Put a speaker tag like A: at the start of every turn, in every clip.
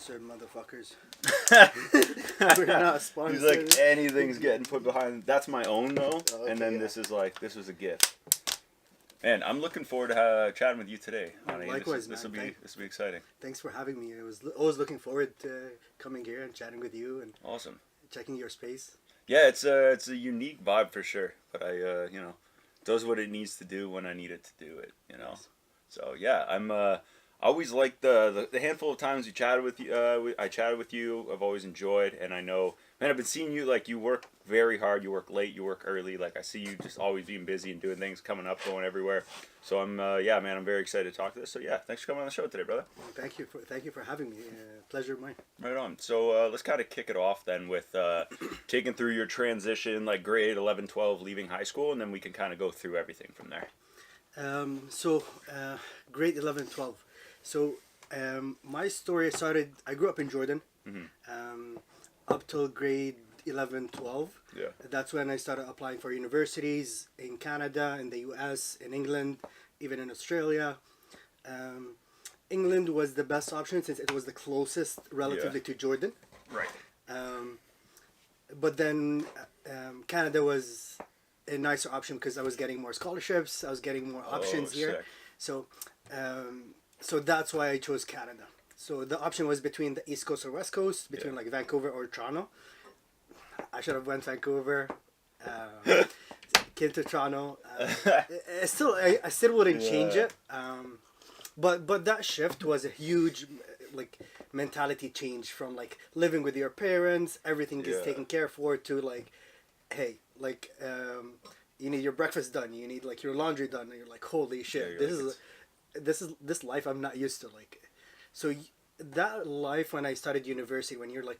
A: sponsored, motherfuckers. We're not sponsored.
B: He's like, anything's getting put behind. That's my own though,
A: Okay,
B: and then
A: yeah.
B: this was a gift. Man, I'm looking forward to chatting with you today, Hani.
A: Likewise,
B: this will
A: man.
B: be exciting.
A: Thanks for having me. I was always looking forward to coming here and chatting with you and
B: Awesome.
A: checking your space.
B: Yeah, it's a unique vibe for sure, but I does what it needs to do when I need it to do it.
A: Yes.
B: So yeah, I'm always like the handful of times we chatted with you. I chatted with you. I've always enjoyed, and I know, man, I've been seeing you like you work very hard. You work late. You work early. Like I see you just always being busy and doing things, coming up, going everywhere. So I'm man, I'm very excited to talk to this. So yeah, thanks for coming on the show today, brother.
A: Thank you for having me. Pleasure of mine.
B: Right on. So let's kind of kick it off then with taking through your transition, like grade 11, 12, leaving high school, and then we can kind of go through everything from there.
A: Grade 11, 12. So my story started, I grew up in Jordan, up till grade 11, 12.
B: Yeah.
A: That's when I started applying for universities in Canada, in the US, in England, even in Australia. England was the best option since it was the closest relatively to Jordan.
B: Right.
A: But then Canada was a nicer option because I was getting more scholarships, I was getting more options here.
B: Sick.
A: So that's why I chose Canada. So the option was between the East Coast or West Coast, between like Vancouver or Toronto. I should have went Vancouver. Came to Toronto. I still wouldn't change it. But that shift was a huge like mentality change from like living with your parents, everything is taken care for, to like, hey, like you need your breakfast done, you need like your laundry done, and you're like, holy shit, this life I'm not used to. Like, so that life when I started university, when you're like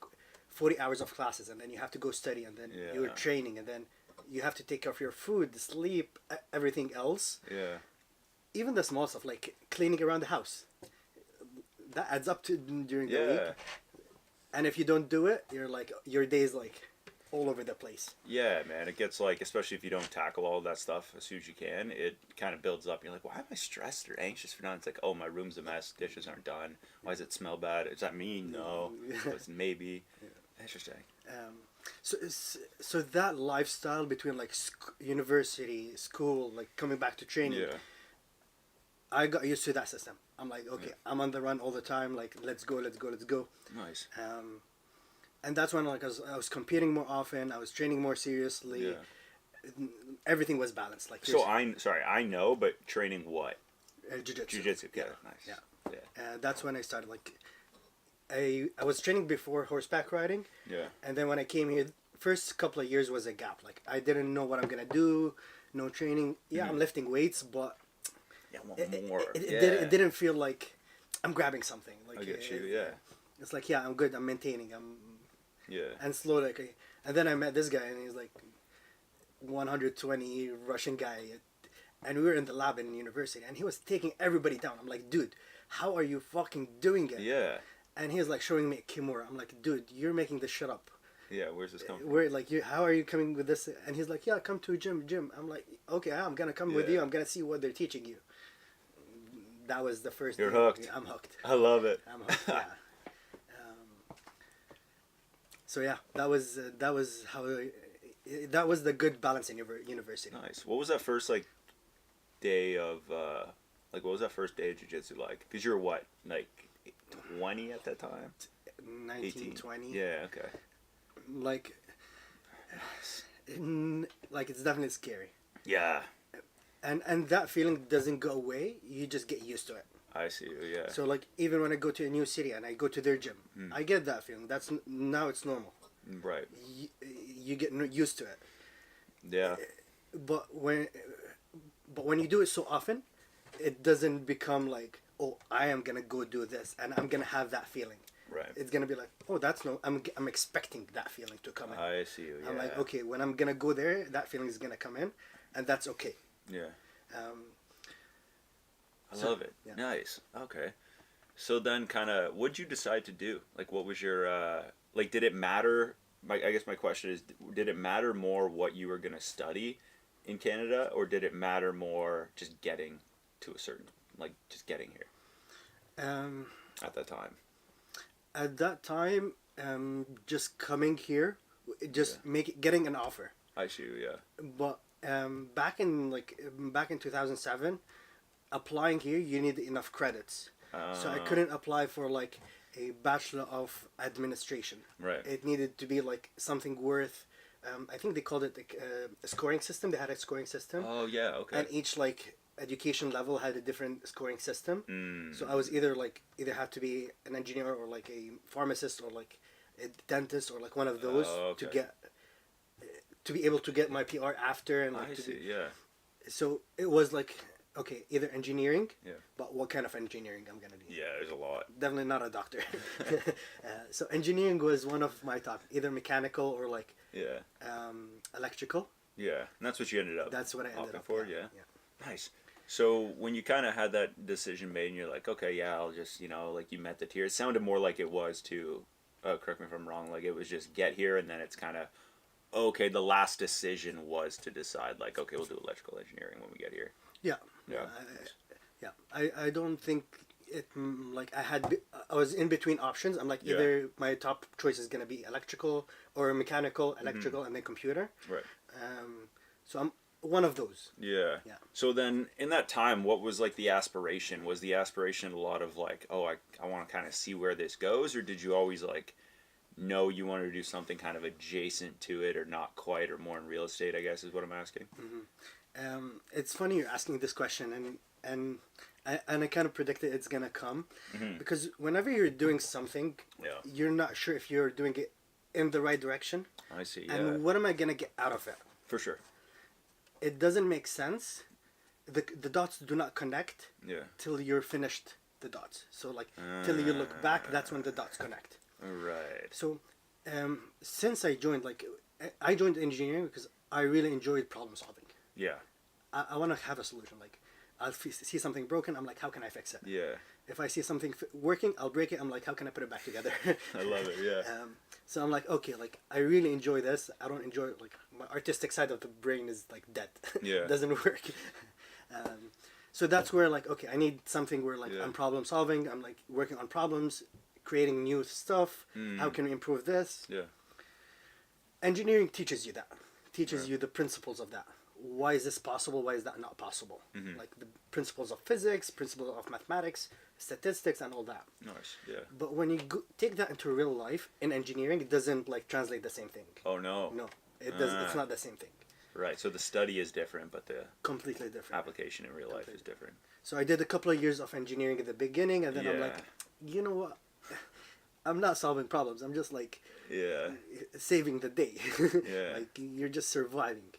A: 40 hours of classes and then you have to go study and then you're training and then you have to take care of your food, sleep, everything else.
B: Yeah.
A: Even the small stuff like cleaning around the house, that adds up to during the week. And if you don't do it, you're like, your day's like all over the place.
B: Yeah, man. It gets like, especially if you don't tackle all of that stuff as soon as you can, it kind of builds up. You're like, why am I stressed or anxious for nothing? It's like, oh, my room's a mess. Dishes aren't done. Why does it smell bad? Is that me? No. It's maybe. Interesting.
A: So that lifestyle between like university, school, like coming back to training.
B: Yeah.
A: I got used to that system. I'm like, okay, I'm on the run all the time. Like, let's go.
B: Nice.
A: And that's when like I was competing more often. I was training more seriously.
B: Yeah.
A: Everything was balanced. Like,
B: So I know, but training what?
A: Jiu-jitsu.
B: Jiu-jitsu. Yeah. Nice.
A: Yeah. That's when I started. Like, I was training before horseback riding.
B: Yeah.
A: And then when I came here, first couple of years was a gap. Like, I didn't know what I'm gonna do. No training. Yeah, I'm lifting weights, but it didn't feel like I'm grabbing something. Like,
B: I get you. Yeah.
A: It's like, yeah, I'm good. I'm maintaining.
B: Yeah.
A: And slowly, like, and then I met this guy, and he's like 120 Russian guy, and we were in the lab in university, and he was taking everybody down. I'm like, dude, how are you fucking doing it?
B: Yeah.
A: And he was like showing me a Kimura. I'm like, dude, you're making this shit up.
B: Yeah, where's this coming from?
A: Where, like, how are you coming with this? And he's like, yeah, come to a gym. I'm like, okay, I'm gonna come with you. I'm gonna see what they're teaching you. That was the first.
B: You're hooked.
A: I'm hooked.
B: I love it.
A: I'm hooked. Yeah. So yeah, that was that was the good balance in university.
B: Nice. What was that first like day of what was that first day of jiu-jitsu like? Because you're what, like 20 at that time?
A: 19, 20.
B: Yeah. Okay.
A: Like it's definitely scary.
B: Yeah.
A: And that feeling doesn't go away. You just get used to it.
B: I see. Yeah.
A: So like even when I go to a new city and I go to their gym, I get that feeling. Now it's normal.
B: Right.
A: You get used to it.
B: Yeah.
A: But when you do it so often, it doesn't become like, oh, I am gonna go do this and I'm gonna have that feeling.
B: Right.
A: It's gonna be like, oh, that's no. I'm expecting that feeling to come in.
B: I see you. Yeah.
A: I'm like, okay, when I'm gonna go there, that feeling is gonna come in, and that's okay.
B: Yeah. I love it. Yeah. Nice. Okay. So then, kind of, what'd you decide to do? Like, what was your like? Did it matter? I guess my question is, did it matter more what you were gonna study in Canada, or did it matter more just getting to a certain, like, just getting here? At that time.
A: At that time, just coming here, just
B: Yeah.
A: getting an offer.
B: I see. Yeah.
A: But back in 2007, applying here, you need enough credits. So I
B: Uh,
A: couldn't apply for like a bachelor of administration.
B: right.
A: It needed to be like something worth. I think they called it like, a scoring system. They had a scoring system,
B: Oh yeah. Okay.
A: and each like education level had a different scoring system.
B: Mm.
A: So I was either have to be an engineer or like a pharmacist or like a dentist or like one of those
B: Oh,
A: to
B: okay.
A: get to be able to get my PR after and like
B: I
A: to
B: see.
A: be,
B: Yeah.
A: so it was like okay, either engineering,
B: Yeah.
A: but what kind of engineering I'm gonna do?
B: Yeah. There's a lot.
A: Definitely not a doctor. So engineering was one of my top, either mechanical or like
B: Yeah.
A: electrical.
B: Yeah. And that's what you ended up
A: That's what I ended
B: opting
A: up.
B: for. Yeah. Nice. So when you kind of had that decision made, and you're like, okay, yeah, I'll just, like you met the tier. It sounded more like it was to, correct me if I'm wrong. Like it was just get here, and then it's kind of, okay. The last decision was to decide, like, okay, we'll do electrical engineering when we get here.
A: Yeah.
B: Yeah.
A: I don't think it like I was in between options. I'm like
B: Yeah.
A: either my top choice is gonna be electrical or mechanical, electrical, and then computer.
B: Right.
A: So I'm one of those.
B: Yeah.
A: Yeah.
B: So then, in that time, what was like the aspiration? Was the aspiration a lot of like, oh, I want to kind of see where this goes, or did you always like know you wanted to do something kind of adjacent to it, or not quite, or more in real estate? I guess is what I'm asking.
A: It's funny you're asking this question, and I kind of predicted it's gonna come, because whenever you're doing something,
B: Yeah.
A: you're not sure if you're doing it in the right direction,
B: I see. Yeah.
A: and what am I gonna get out of it?
B: For sure.
A: It doesn't make sense. The dots do not connect
B: Yeah.
A: till you're finished the dots. So like till you look back, that's when the dots connect.
B: Right.
A: So since I joined engineering because I really enjoyed problem solving.
B: Yeah.
A: I want to have a solution. Like I'll see something broken, I'm like, how can I fix it?
B: Yeah.
A: If I see something working, I'll break it. I'm like, how can I put it back together?
B: I love it. Yeah.
A: So I'm like, okay, like I really enjoy this. I don't enjoy like my artistic side of the brain is like dead.
B: Yeah.
A: Doesn't work. So that's where like, okay, I need something where like
B: Yeah.
A: I'm problem solving. I'm like working on problems, creating new stuff. How can we improve this?
B: Yeah.
A: Engineering teaches you that. Teaches
B: Right.
A: you the principles of that. Why is this possible? Why is that not possible? Like the principles of physics, principles of mathematics, statistics, and all that.
B: Nice. Yeah.
A: But when you take that into real life in engineering, it doesn't like translate the same thing.
B: Oh no.
A: No, it does. It's not the same thing.
B: Right. So the study is different, but the
A: Completely different.
B: application in real life is different.
A: So I did a couple of years of engineering at the beginning, and then I'm
B: Yeah.
A: like, you know what? I'm not solving problems. I'm just like
B: Yeah.
A: saving the day.
B: Yeah.
A: Like you're just surviving.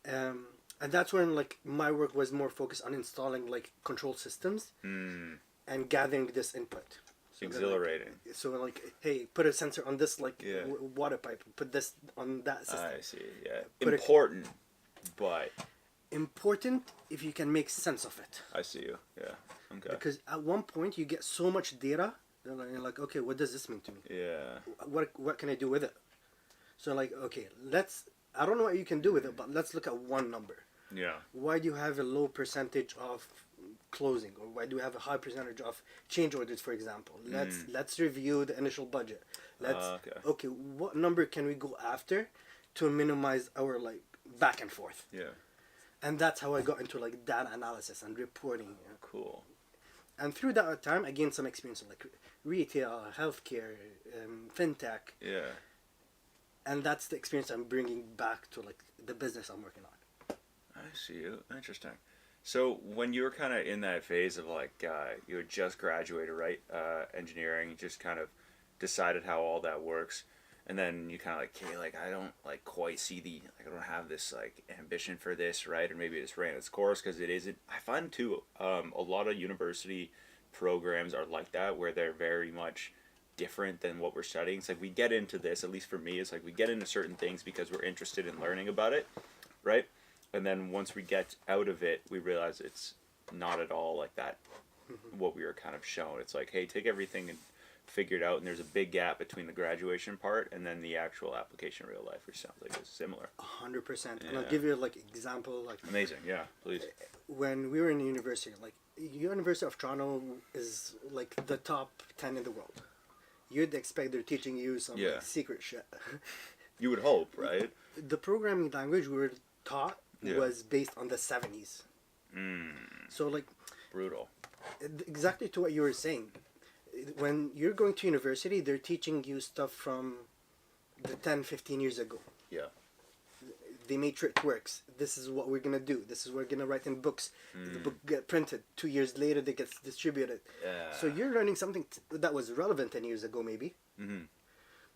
A: And that's when like my work was more focused on installing like control systems and gathering this input. So then,
B: Exhilarating.
A: so like, hey, put a sensor on this like
B: Yeah.
A: water pipe. Put this on that system.
B: I see. Yeah.
A: Put it-
B: Important, but
A: Important if you can make sense of it.
B: I see you. Yeah. Okay.
A: Because at one point you get so much data, and you're like, okay, what does this mean to me?
B: Yeah.
A: What can I do with it? So like, okay, I don't know what you can do with it, but let's look at one number.
B: Yeah.
A: Why do you have a low percentage of closing, or why do you have a high percentage of change orders, for example? Let's review the initial budget. Okay, what number can we go after to minimize our like back and forth?
B: Yeah.
A: And that's how I got into like data analysis and reporting.
B: Cool.
A: And through that time, I gained some experience in like retail, healthcare, fintech,
B: Yeah.
A: and that's the experience I'm bringing back to like the business I'm working on.
B: I see you. Interesting. So when you were kind of in that phase of like you had just graduated, right? Engineering, you just kind of decided how all that works, and then you kind of like, okay, like I don't like quite see like I don't have this like ambition for this, right? Or maybe it just ran its course because it isn't. I find too, a lot of university programs are like that where they're very much different than what we're studying. It's like we get into this, at least for me, it's like we get into certain things because we're interested in learning about it, right? And then once we get out of it, we realize it's not at all like that, what we were kind of shown. It's like, hey, take everything and figure it out, and there's a big gap between the graduation part and then the actual application in real life, which sounds like it's similar.
A: 100%. And
B: Yeah.
A: I'll give you like example, like
B: Amazing, yeah, please.
A: when we were in university, like University of Toronto is like the top 10 in the world. you'd expect they're teaching you some
B: Yeah.
A: like, secret shit.
B: You would hope, right?
A: The programming language we were taught
B: Yeah.
A: was based on the 70s. So like
B: Brutal.
A: exactly to what you were saying. When you're going to university, they're teaching you stuff from the 10, 15 years ago.
B: Yeah.
A: They made sure it works. This is what we're gonna do. This is what we're gonna write in books. The book get printed. 2 years later, they gets distributed.
B: Yeah.
A: So you're learning something that was relevant 10 years ago, maybe.
B: Mm-hmm.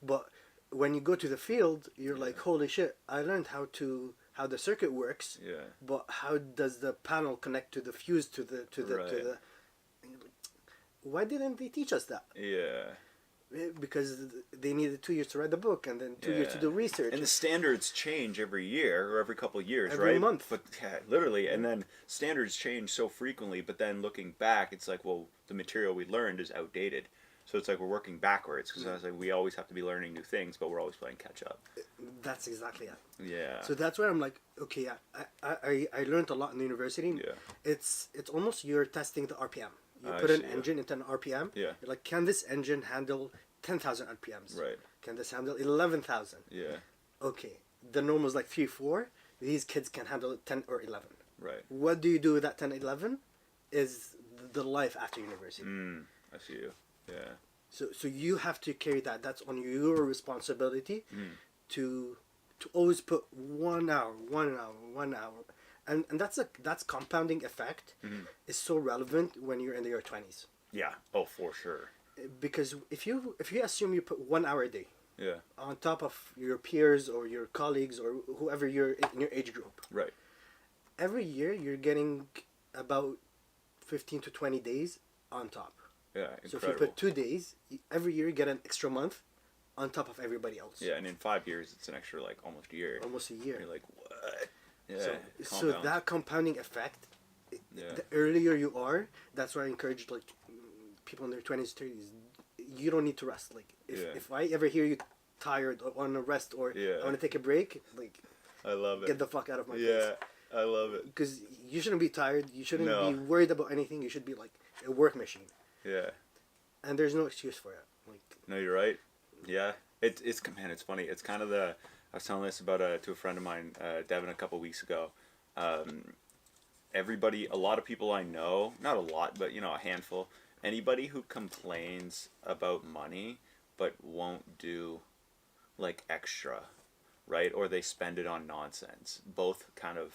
A: But when you go to the field, you're like, holy shit! I learned how the circuit works.
B: Yeah.
A: But how does the panel connect to the fuse to the
B: Right.
A: and you're like, why didn't they teach us that?
B: Yeah.
A: Because they needed 2 years to write the book and then 2 years to
B: Yeah.
A: do research.
B: And the standards change every year or every couple of years,
A: Every
B: right?
A: month.
B: But yeah, literally, and then standards change so frequently. But then looking back, it's like, well, the material we learned is outdated. So it's like we're working backwards because I was like, we always have to be learning new things, but we're always playing catch up.
A: That's exactly it.
B: Yeah.
A: So that's where I'm like, okay, I learned a lot in the university.
B: Yeah.
A: It's almost you're testing the RPM. You
B: I
A: put an
B: see, yeah.
A: engine into an RPM.
B: Yeah.
A: You're like, can this engine handle 10,000 RPMs?
B: Right.
A: Can this handle 11,000?
B: Yeah.
A: Okay. The norm was like 3, 4. These kids can handle 10 or 11.
B: Right.
A: What do you do with that 10, 11? Is the life after university.
B: I see you. Yeah.
A: So you have to carry that. That's on your responsibility to always put 1 hour, 1 hour, 1 hour. And that's compounding effect is so relevant when you're in your 20s.
B: Yeah. Oh, for sure.
A: Because if you assume you put 1 hour a day
B: Yeah.
A: on top of your peers or your colleagues or whoever you're in your age group,
B: Right.
A: every year you're getting about 15 to 20 days on top.
B: Yeah.
A: So
B: Incredible.
A: if you put 2 days, every year you get an extra month on top of everybody else.
B: Yeah, and in 5 years, it's an extra like almost a year.
A: Almost a year.
B: You're like, what? Yeah.
A: So
B: compounds.
A: that compounding effect,
B: Yeah.
A: the earlier you are, that's why I encourage like people in their 20s, 30s, you don't need to rest. Like if I ever hear you tired or want to rest or I want to take a break, like
B: I love it.
A: get the fuck out of my face.
B: Yeah, I love it.
A: Because you shouldn't be tired. You shouldn't
B: No.
A: be worried about anything. You should be like a work machine.
B: Yeah.
A: And there's no excuse for it. Like
B: No, you're right. Yeah. It's man, it's funny. It's kind of I was telling this about to a friend of mine, Devin, a couple weeks ago. A lot of people I know, not a lot, but a handful. Anybody who complains about money but won't do like extra, right? Or they spend it on nonsense. Both kind of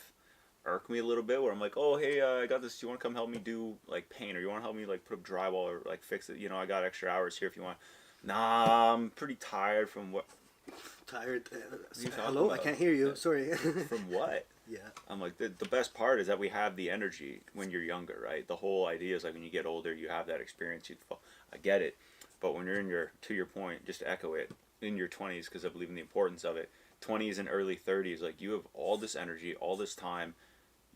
B: irk me a little bit. Where I'm like, oh hey, I got this. Do you want to come help me do like paint, or you want to help me like put up drywall or like fix it? I got extra hours here if you want. Nah, I'm pretty tired from what.
A: tired.
B: you talking
A: Hello, I
B: about?
A: can't hear you.
B: Yeah.
A: Sorry.
B: From what?
A: Yeah.
B: I'm like, the best part is that we have the energy when you're younger, right? The whole idea is like when you get older, you have that experience. I get it. But when you're to your point, just to echo it, in your 20s, because I believe in the importance of it, 20s and early 30s, like you have all this energy, all this time,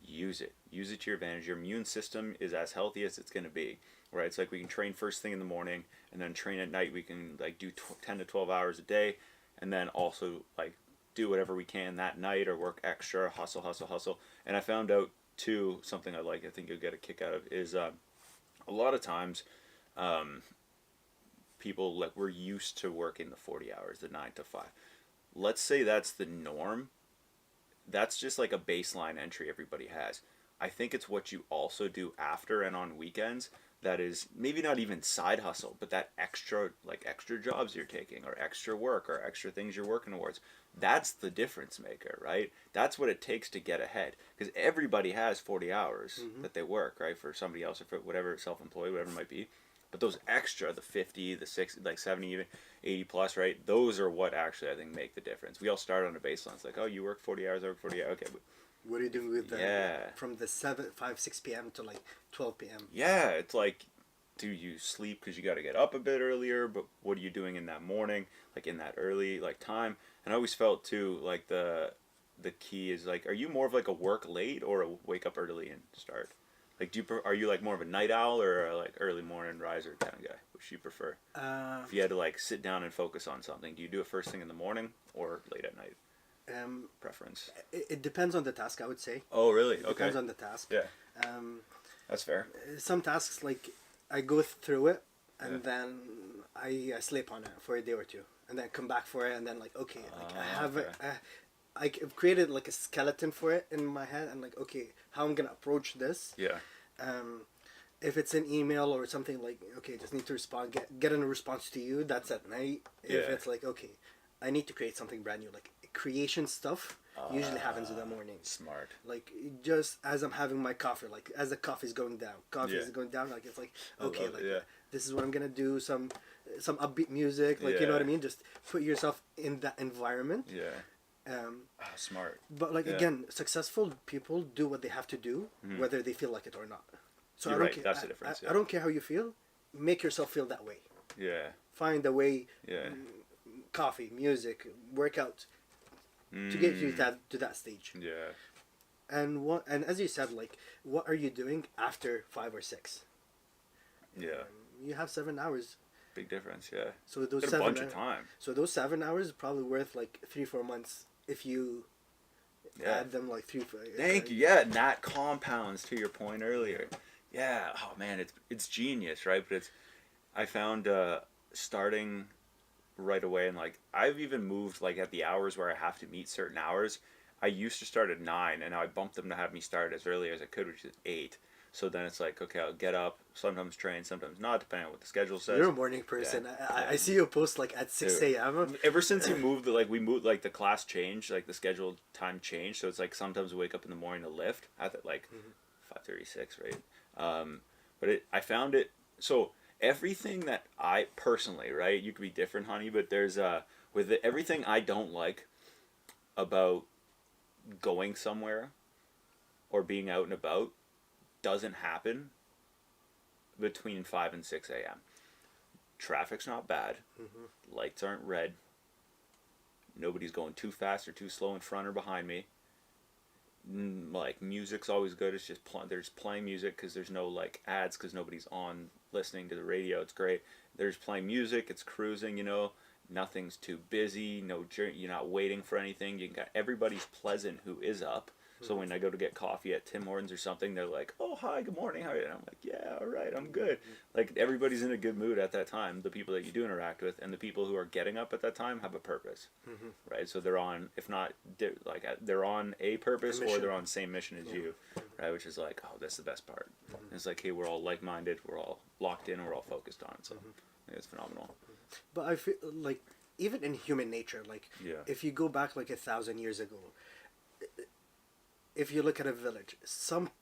B: use it. Use it to your advantage. Your immune system is as healthy as it's going to be, right? It's like we can train first thing in the morning and then train at night. We can like do 10 to 12 hours a day and then also like do whatever we can that night or work extra, hustle. And I found out too, something I think you'll get a kick out of is a lot of times people like we're used to working the 40 hours, the 9 to 5. Let's say that's the norm. That's just like a baseline entry everybody has. I think it's what you also do after and on weekends that is maybe not even side hustle, but that extra jobs you're taking or extra work or extra things you're working towards. That's the difference maker, right? That's what it takes to get ahead. Because everybody has 40 hours that they work, right? For somebody else or for whatever, self-employed, whatever it might be. But those extra, the 50, the 60, like 70, even 80 plus, right? Those are what actually I think make the difference. We all start on a baseline. It's like, oh, you work 40 hours, I work 40 hours. Okay.
A: What are you doing with
B: Yeah.
A: from the 6 p.m. to like 12 p.m.?
B: Yeah, it's like, do you sleep because you got to get up a bit earlier? But what are you doing in that morning, like in that early like time? And I always felt too like the key is like, are you more of like a work late or a wake up early and start? Like, are you like more of a night owl or a like early morning riser kind of guy? Which do you prefer? If you had to like sit down and focus on something, do you do it first thing in the morning or late at night? Preference.
A: It depends on the task, I would say.
B: Oh, really?
A: It
B: Okay.
A: depends on the task.
B: Yeah. That's fair.
A: Some tasks, like, I go through it, and then I sleep on it for a day or two, and then come back for it, and then like okay, like I have
B: okay.
A: it. I've created like a skeleton for it in my head, and like okay, how I'm gonna approach this.
B: Yeah.
A: Um, if it's an email or something like okay, just need to respond, get a response to you. That's at night. If
B: Yeah.
A: it's like okay, I need to create something brand new, like creation stuff usually happens in the morning.
B: Smart.
A: Like just as I'm having my coffee, like as the coffee's going down,
B: Yeah.
A: is going down. Like it's like
B: I
A: okay,
B: love it,
A: like
B: yeah.
A: this is what I'm gonna do. Some upbeat music, like you know what I
B: Yeah.
A: mean. Just put yourself in that environment.
B: Yeah.
A: Um,
B: Smart.
A: but like
B: Yeah.
A: again, successful people do what they have to do, whether they feel like it or not. So
B: You're
A: I don't
B: right,
A: care.
B: that's the difference,
A: I
B: yeah.
A: don't care how you feel. Make yourself feel that way.
B: Yeah.
A: Find a way.
B: Yeah.
A: Coffee, music, workout, to get you to that stage.
B: Yeah.
A: And as you said, like, what are you doing after 5 or 6?
B: Yeah.
A: You have 7 hours.
B: Big difference, yeah.
A: So those
B: Got a
A: 7
B: bunch of time.
A: So those 7 hours are probably worth like 3-4 months if you
B: Yeah.
A: add them like 3.
B: Thank you. Yeah, and that compounds to your point earlier. Yeah. Oh man, it's genius, right? But I found starting right away, and like I've even moved like at the hours where I have to meet certain hours. I used to start at 9, and now I bumped them to have me start as early as I could, which is 8. So then it's like, okay, I'll get up, sometimes train, sometimes not, depending on what the schedule says.
A: You're a morning person.
B: Yeah.
A: I see you post like at 6 a.m.
B: Ever since we moved, like the class changed, like the scheduled time changed. So it's like sometimes we wake up in the morning to lift at like 5:36, right? But I found it, so everything that I personally, right, you could be different, honey, but there's everything I don't like about going somewhere or being out and about doesn't happen between 5 and 6 a.m. Traffic's not bad. Lights aren't red. Nobody's going too fast or too slow in front or behind me. Like, music's always good. It's just there's playing music because there's no like ads because nobody's on listening to the radio. It's great. There's playing music. It's cruising. Nothing's too busy. You're not waiting for anything. Everybody's pleasant who is up. So when I go to get coffee at Tim Hortons or something, they're like, "Oh, hi, good morning, how are you?" And I'm like, "Yeah, all right, I'm good." Like, everybody's in a good mood at that time. The people that you do interact with, and the people who are getting up at that time have a purpose, right? So they're on, if not, they're on a purpose, or they're on the same mission as you, right? Which is like, oh, that's the best part. And it's like, hey, we're all like-minded, we're all locked in, we're all focused on it. So it's phenomenal.
A: But I feel like even in human nature, like if you go back like 1,000 years ago, if you look at a village, some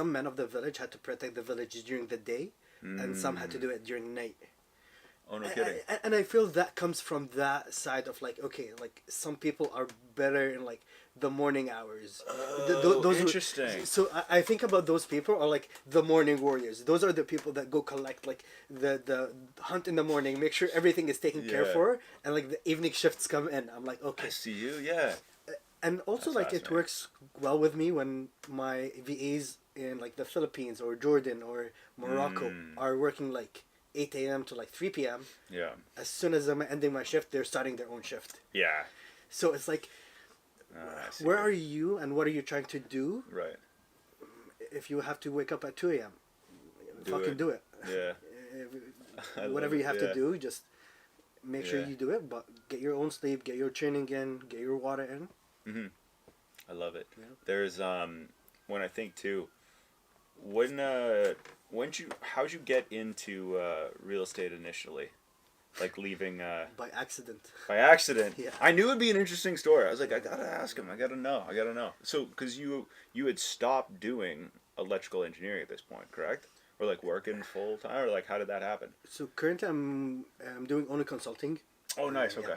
A: men of the village had to protect the village during the day, and some had to do it during night.
B: Oh, no kidding.
A: And I feel that comes from that side of like, okay, like some people are better in like the morning hours.
B: Oh, interesting.
A: So I think about those people are like the morning warriors. Those are the people that go collect like the hunt in the morning, make sure everything is taken care for, and like the evening shifts come in. I'm like, okay.
B: I see you, yeah.
A: And also, like, it works well with me when my VAs in, like, the Philippines or Jordan or Morocco are working, like, 8 a.m. to, like, 3 p.m.
B: Yeah.
A: As soon as I'm ending my shift, they're starting their own shift.
B: Yeah.
A: So it's like, where are you and what are you trying to do?
B: Right.
A: If you have to wake up at 2 a.m., do it.
B: Yeah.
A: Whatever you have to do, just make sure you do it, but get your own sleep, get your training in, get your water in.
B: I love it.
A: Yeah.
B: There's when I think too, how'd you get into real estate initially, like leaving
A: By accident.
B: by accident?
A: Yeah.
B: I knew it'd be an interesting story. I was like, I gotta ask him. I gotta know. So, because you had stopped doing electrical engineering at this point, correct? Or like working full time, or like how did that happen?
A: So currently I'm doing only consulting.
B: Oh, nice. Okay.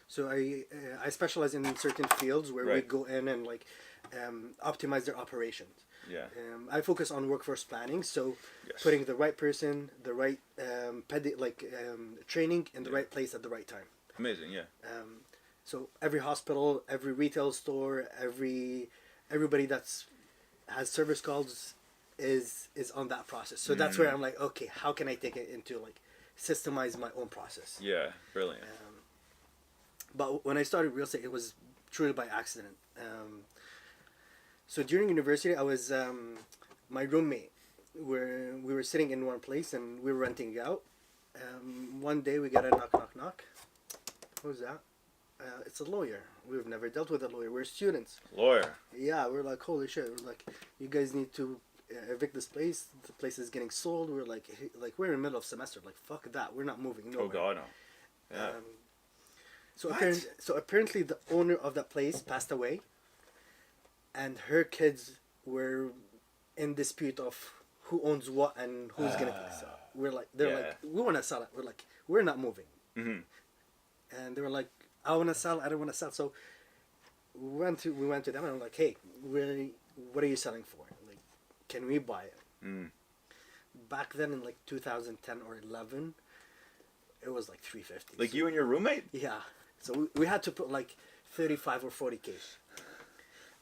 A: So I specialize in certain fields where we go in and like optimize their operations.
B: Yeah.
A: I focus on workforce planning, so
B: Yes.
A: putting the right person, the right training in the right place at the right time.
B: Amazing. Yeah.
A: So every hospital, every retail store, everybody has service calls is on that process. So that's where I'm like, okay, how can I take it into like systemize my own process?
B: Yeah. Brilliant.
A: But when I started real estate, it was truly by accident. So during university, I was my roommate. We were sitting in one place and we were renting out. One day we get a knock, knock, knock. Who's that? It's a lawyer. We've never dealt with a lawyer. We're students.
B: Lawyer.
A: Yeah, we're like, holy shit. We're like, you guys need to evict this place. The place is getting sold. We're like, we're in the middle of semester. Like, fuck that. We're not moving.
B: Oh God, no. Yeah.
A: So apparently the owner of that place passed away, and her kids were in dispute of who owns what and who's gonna sell. We're like, they're like, we want to sell it. We're like, we're not moving.
B: Mm-hmm.
A: And they were like, I want to sell. I don't want to sell. So we went to them and I'm like, hey, what are you selling for? Like, can we buy it?
B: Mm.
A: Back then in like 2010 or 11, it was like 350.
B: Like you and your roommate?
A: Yeah. So we had to put like 35 or 40K.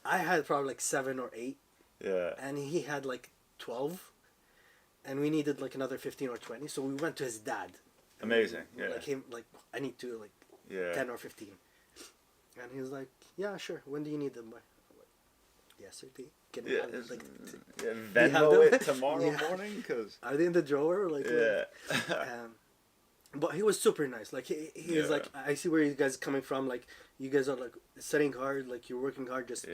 A: I had probably like 7 or 8.
B: Yeah.
A: And he had like 12. And we needed like another 15 or 20. So we went to his dad.
B: Amazing. Yeah.
A: Like I need to like 10 or 15. And he was like, yeah, sure. When do you need them by? I'm like, yesterday. Can we have them, like,
B: Venmo it tomorrow morning? Cause
A: are they in the drawer? Like,
B: yeah.
A: But he was super nice. Like he was like, I see where you guys are coming from. Like you guys are like studying hard. Like you're working hard. Just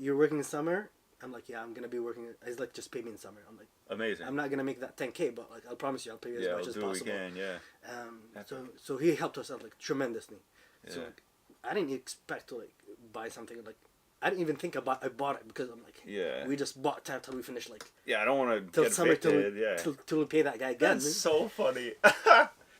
A: you're working in summer. I'm like, yeah, I'm gonna be working. He's like, just pay me in summer. I'm like,
B: amazing.
A: I'm not gonna make that 10K, but like I'll promise you, I'll pay you as much as possible.
B: What we can,
A: So he helped us out like tremendously.
B: Yeah.
A: So like, I didn't expect to like buy something like. I didn't even think about. I bought it because I'm like, we just bought time till we finish like.
B: Yeah, I don't want to
A: till
B: get
A: summer
B: evicted.
A: till we pay that guy again.
B: That's so funny.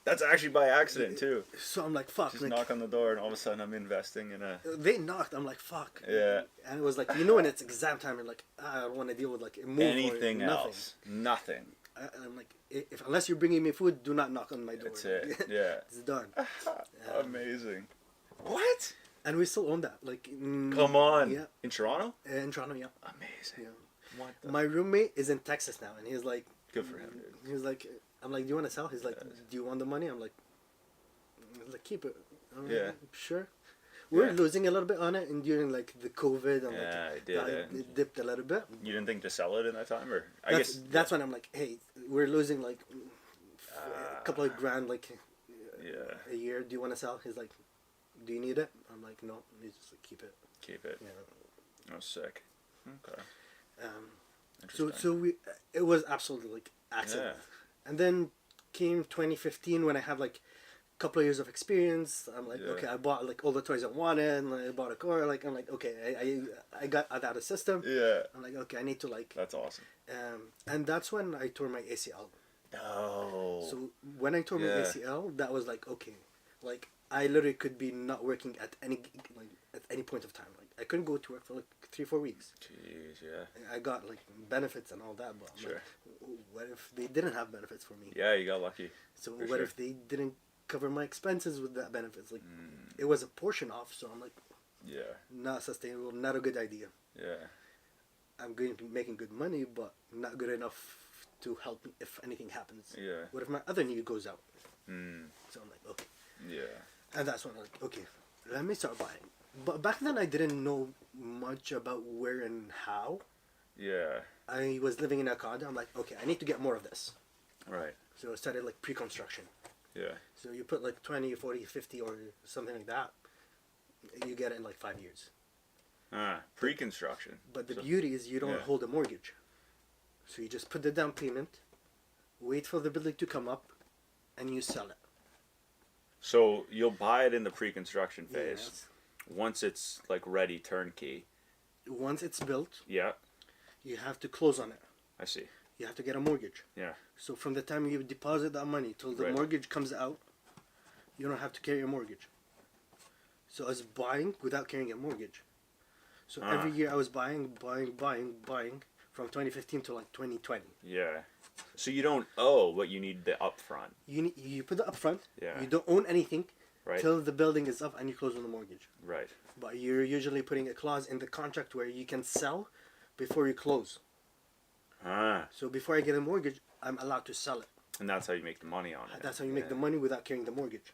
B: That's actually by accident too.
A: So I'm like, fuck.
B: Just
A: like,
B: knock on the door, and all of a sudden I'm investing in a.
A: They knocked. I'm like, fuck.
B: Yeah.
A: And it was like, when it's exam time, you're like, I don't want to deal with like a move
B: anything
A: or
B: else. Nothing.
A: I'm like, if unless you're bringing me food, do not knock on my door.
B: That's it. Yeah.
A: It's done.
B: Amazing. What?
A: And we still own that. Like,
B: come on.
A: Yeah.
B: In Toronto?
A: In Toronto, yeah.
B: Amazing.
A: Yeah.
B: What?
A: My roommate is in Texas now, and he's like,
B: good for him, dude.
A: He's like, I'm like, do you want to sell? He's like, do you want the money? I'm like, keep it. I'm like, sure. We're losing a little bit on it, and during like the COVID, I'm it dipped a little bit.
B: You didn't think to sell it in that time, or
A: that's when I'm like, hey, we're losing like a couple of grand like a year. Do you want to sell? He's like, do you need it? I'm like, no. He's just like, keep it.
B: Keep it.
A: Yeah.
B: Oh, sick. Okay.
A: So it was absolutely like accident, and then came 2015 when I had like couple of years of experience. I'm like, okay, I bought like all the toys I wanted, and I bought a car. Like, I'm like, okay, I got out of the system.
B: Yeah.
A: I'm like, okay, I need to like.
B: That's awesome.
A: And that's when I tore my ACL.
B: Oh.
A: So when I tore my ACL, that was like, okay, like I literally could be not working at any point of time. Like I couldn't go to work for like 3-4 weeks.
B: Jeez, yeah.
A: I got like benefits and all that, but
B: sure.
A: Like, what if they didn't have benefits for me?
B: Yeah, you got lucky.
A: So what if they didn't cover my expenses with that benefits? Like it was a portion off, so I'm like, not sustainable, not a good idea.
B: Yeah.
A: I'm going to be making good money, but not good enough to help me if anything happens.
B: Yeah.
A: What if my other knee goes out? So I'm like, okay.
B: Yeah.
A: And that's when I'm like, okay, let me start buying. But back then I didn't know much about where and how.
B: Yeah.
A: I was living in a condo. I'm like, okay, I need to get more of this.
B: Right.
A: So I started like pre-construction.
B: Yeah.
A: So you put like 20, 40, 50 or something like that. You get it in like 5 years.
B: Pre-construction.
A: But the beauty is you don't hold a mortgage. So you just put the down payment, wait for the building to come up, and you sell it.
B: So you'll buy it in the pre-construction phase. Yes. Once it's like ready, turnkey.
A: Once it's built.
B: Yeah.
A: You have to close on it.
B: I see.
A: You have to get a mortgage.
B: Yeah.
A: So from the time you deposit that money till the mortgage comes out, you don't have to carry a mortgage. So I was buying without carrying a mortgage. So every year I was buying from 2015 to like 2020.
B: Yeah. So you don't owe, but you need the upfront.
A: You put the upfront.
B: Yeah.
A: You don't own anything
B: right.
A: till the building is up and you close on the mortgage.
B: Right.
A: But you're usually putting a clause in the contract where you can sell before you close. So before I get a mortgage, I'm allowed to sell it.
B: And that's how you make the money on it.
A: That's how you make the money without carrying the mortgage.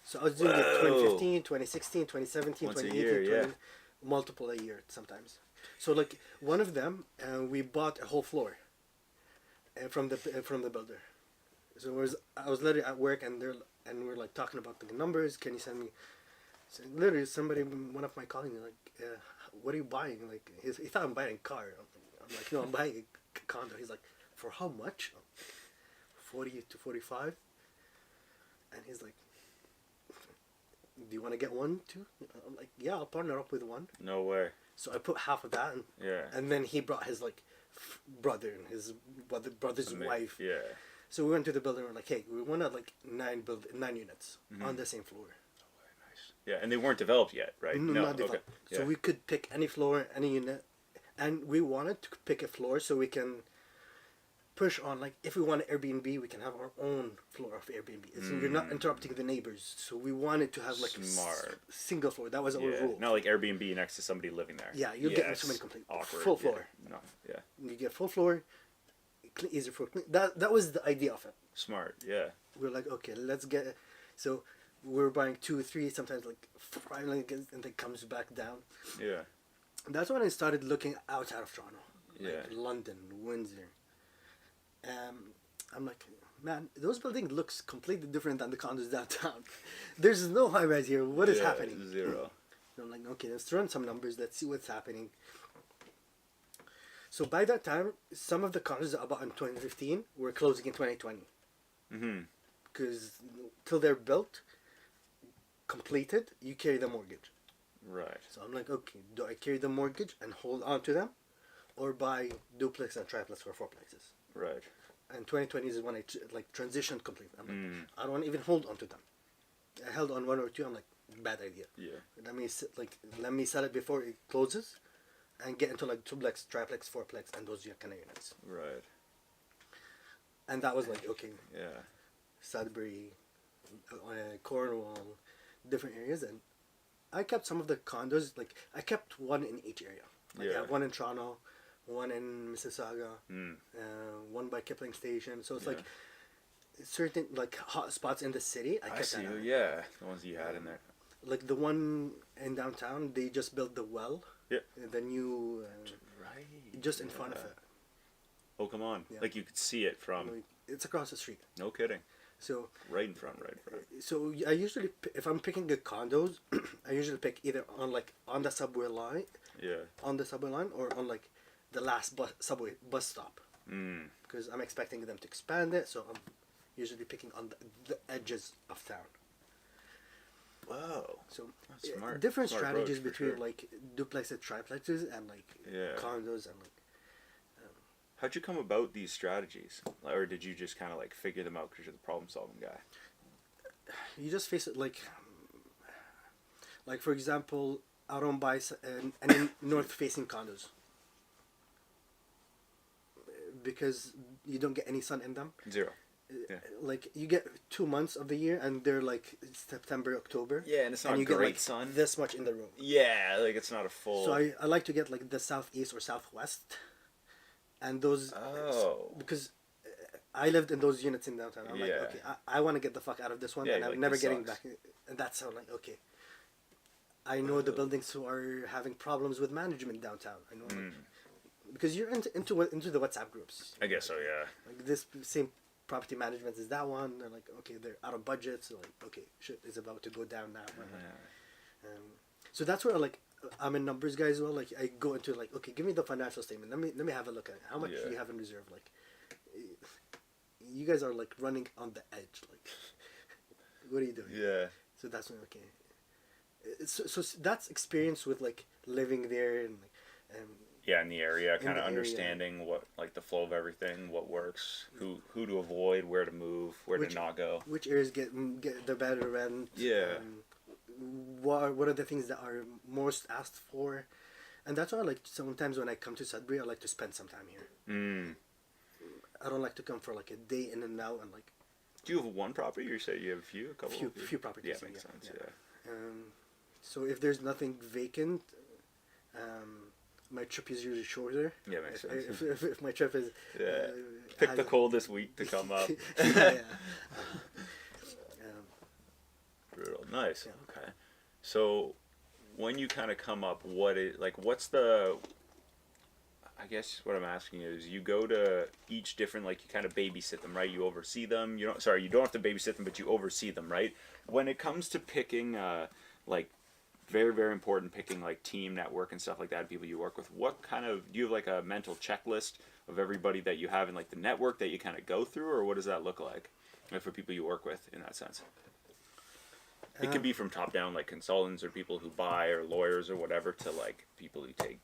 A: So I was doing it 2015, 2016, 2017,
B: once
A: 2018,
B: a year,
A: multiple a year sometimes. So like one of them, we bought a whole floor from the builder. So I was literally at work, and we're like talking about the numbers. Can you send me? So literally, one of my colleagues, like, what are you buying? Like, he thought I'm buying a car. I'm like, no, I'm buying a condo. He's like, for how much? 40 to 45. And he's like, do you want to get one too? I'm like, yeah, I'll partner up with one.
B: No way.
A: So I put half of that,
B: Yeah.
A: and then he brought his like brother and his brother's wife.
B: Yeah.
A: So we went to the building. We're like, hey, we want to like 9 units on the same floor.
B: Nice. Yeah, and they weren't developed yet, right?
A: No, not developed.
B: Okay. Yeah.
A: So we could pick any floor, any unit, and we wanted to pick a floor so we can push on, like, if we want an Airbnb, we can have our own floor of Airbnb. So you're not interrupting the neighbors. So we wanted to have like
B: Smart.
A: Single floor. That was our rule.
B: Not like Airbnb next to somebody living there.
A: Yeah, you get so many complete
B: awkward.
A: full floor.
B: No, yeah.
A: You get full floor, easier for clean. That was the idea of it.
B: Smart. Yeah.
A: We're like, okay, let's get. So we're buying 2, 3, sometimes like 5, and then comes back down.
B: Yeah.
A: That's when I started looking outside of Toronto, like
B: Yeah.
A: London, Windsor. I'm like, man, those buildings looks completely different than the condos downtown. There's no high rise here. What is happening?
B: Zero.
A: So I'm like, okay, let's run some numbers. Let's see what's happening. So by that time, some of the condos that I bought in 2015 were closing in 2020.
B: Mm-hmm.
A: Because till they're built, completed, you carry the mortgage.
B: Right.
A: So I'm like, okay, do I carry the mortgage and hold on to them, or buy duplex and triplex for 4 places?
B: Right.
A: And 2020 is when I transitioned completely. I'm like, I don't want to even hold on to them. I held on 1 or 2. I'm like, bad idea.
B: Yeah.
A: Let me sell it before it closes, and get into like duplex, triplex, 4plex, and those kind of units.
B: Right.
A: And that was like, okay,
B: Yeah.
A: Sudbury, Cornwall, different areas, and I kept some of the condos. Like I kept one in each area. Like I have one in Toronto, one in Mississauga, one by Kipling Station. So it's like certain like hot spots in the city. I kept
B: see.
A: that.
B: Yeah, the ones you had in there.
A: Like the one in downtown, they just built the well.
B: Yeah.
A: The new.
B: Right.
A: Just in front of it.
B: Oh, come on!
A: Yeah.
B: Like you could see it from.
A: Like, it's across the street.
B: No kidding.
A: So.
B: Right in front.
A: So I usually, if I'm picking the condos, I usually pick either on the subway line.
B: Yeah.
A: On the subway line, or on like the last subway bus stop.
B: Mm.
A: Because I'm expecting them to expand it, so I'm usually picking on the edges of town.
B: Whoa.
A: So
B: Smart.
A: different
B: Smart
A: strategies
B: approach, for
A: between
B: sure.
A: like duplexes, triplexes, and like condos and like.
B: How'd you come about these strategies, or did you just kind of like figure them out because you're the problem-solving guy?
A: You just face it like for example, I don't buy any north-facing condos because you don't get any sun in them.
B: Zero. Yeah.
A: Like you get 2 months of the year, and they're like September, October.
B: Yeah, and it's not
A: you
B: great
A: get like
B: sun.
A: this much in the room.
B: Yeah, like it's not a full.
A: So I like to get like the southeast or southwest, and those. Because I lived in those units in downtown. I'm like, okay, I want to get the fuck out of this one, and I'm never getting back. And that's how like, okay. I know the buildings who are having problems with management downtown. I know, like, because you're into the WhatsApp groups.
B: I guess so. Yeah.
A: Like this same property management is that one. They're like, okay, they're out of budget, so like, okay, shit is about to go down now. So that's where like I'm a numbers guy as well. Like I go into like, okay, give me the financial statement. Let me have a look at it. How much do you have in reserve? Like, you guys are like running on the edge. Like, what are you doing?
B: Yeah.
A: So that's when okay. So that's experience with like living there and
B: yeah, in the area, kind of
A: area.
B: Understanding what like the flow of everything, what works, who to avoid, where to move, where to not go,
A: which areas get the better rent.
B: Yeah.
A: What are the things that are most asked for, and that's why I like sometimes when I come to Sudbury, I like to spend some time here. I don't like to come for like a day in and out and like.
B: Do you have one property, or you say you have a few? A couple.
A: Few properties.
B: Yeah, makes sense. Yeah.
A: So if there's nothing vacant, my trip is usually shorter.
B: Yeah, makes sense.
A: If my trip is
B: pick the coldest week to come up. Brutal. Nice. Yeah. Okay. So when you kind of come up, what's the I guess what I'm asking is, you go to each different, like, you kind of babysit them, right? You oversee them. You don't. Sorry, you don't have to babysit them, but you oversee them, right? When it comes to picking, like, very very important, picking like team network and stuff like that, people you work with, what kind of, do you have like a mental checklist of everybody that you have in like the network that you kind of go through, or what does that look like for people you work with in that sense? It could be from top down, like consultants or people who buy, or lawyers or whatever, to like people who take,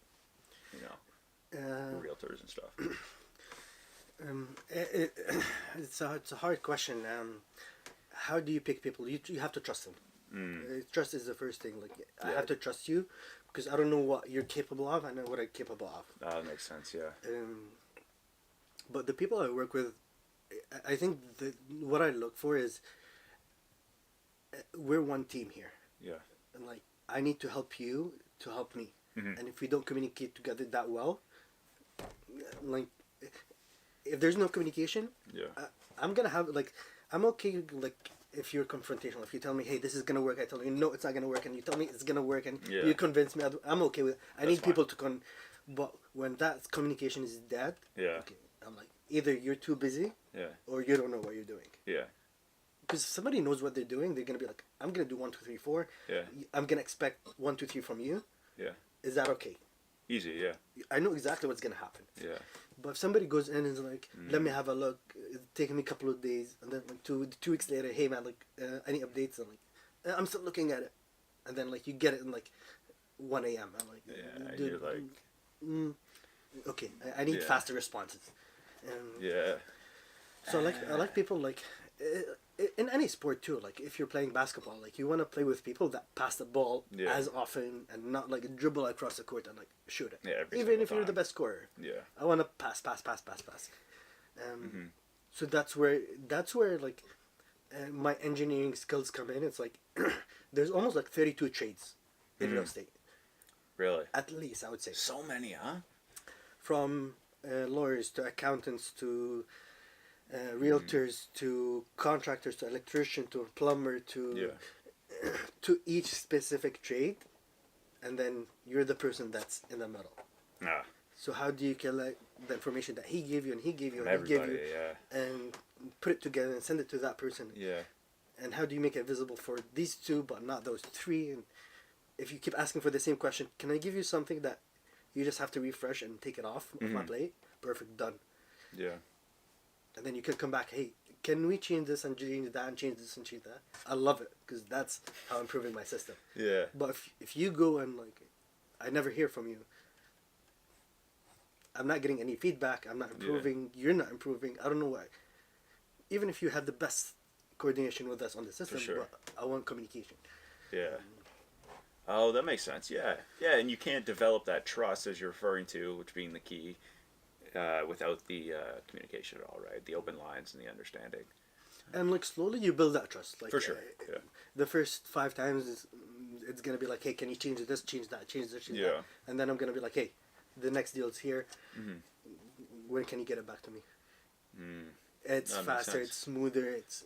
B: you know, realtors and stuff.
A: It's a hard question. How do you pick people? You have to trust them. Trust is the first thing. Like, I have to trust you because I don't know what you're capable of. I know what I'm capable of.
B: That makes sense. Yeah.
A: But the people I work with, I think what I look for is we're one team here.
B: Yeah.
A: And like, I need to help you to help me.
B: Mm-hmm.
A: And if we don't communicate together that well, like, if there's no communication, I'm gonna have like, I'm okay like, if you're confrontational, if you tell me, hey, this is gonna work, I tell you, no, it's not gonna work, and you tell me it's gonna work, and you convince me, I'm okay with it. I need people to but when that communication is dead, okay, I'm like, either you're too busy, or you don't know what you're doing.
B: Yeah.
A: Because if somebody knows what they're doing, they're gonna be like, I'm gonna do 1, 2, 3, 4.
B: Yeah.
A: I'm gonna expect 1, 2, 3 from you.
B: Yeah.
A: Is that okay?
B: Easy. Yeah.
A: I know exactly what's gonna happen.
B: Yeah.
A: But if somebody goes in and is like, let me have a look, it's taking me a couple of days, and then like 2 weeks later, hey man, like, any updates? I'm like, I'm still looking at it, and then like you get it in like 1 a.m. I'm like, dude,
B: you're like,
A: okay, I need faster responses.
B: Yeah.
A: So I like people like, in any sport too. Like if you're playing basketball, like you want to play with people that pass the ball as often and not like dribble across the court and like shoot it.
B: Yeah,
A: even if you're the best scorer.
B: Yeah.
A: I want to pass. So that's where like my engineering skills come in. It's like there's almost like 32 trades in real estate.
B: Really?
A: At least I would say.
B: So many, huh?
A: From lawyers to accountants to realtors to contractors to electrician to plumber to to each specific trade, and then you're the person that's in the middle. So how do you collect the information that he gave you and he gave you and he gave you, and put it together and send it to that person? And how do you make it visible for these two but not those three? And if you keep asking for the same question, can I give you something that you just have to refresh and take it off of my plate? Perfect, done. And then you can come back, hey, can we change this and change that and change this and change that? I love it because that's how I'm improving my system. But if you go and like, I never hear from you, I'm not getting any feedback, I'm not improving, you're not improving, I don't know why. Even if you have the best coordination with us on the system, but I want communication.
B: Oh, that makes sense. Yeah, and you can't develop that trust, as you're referring to, which being the key, without the communication at all, right? The open lines and the understanding.
A: And like slowly you build that trust. Like,
B: for sure.
A: The first 5 times it's gonna be like, hey, can you change this, change that, change this, change that? And then I'm gonna be like, hey, the next deal's here. When can you get it back to me? It's faster, it's smoother, it's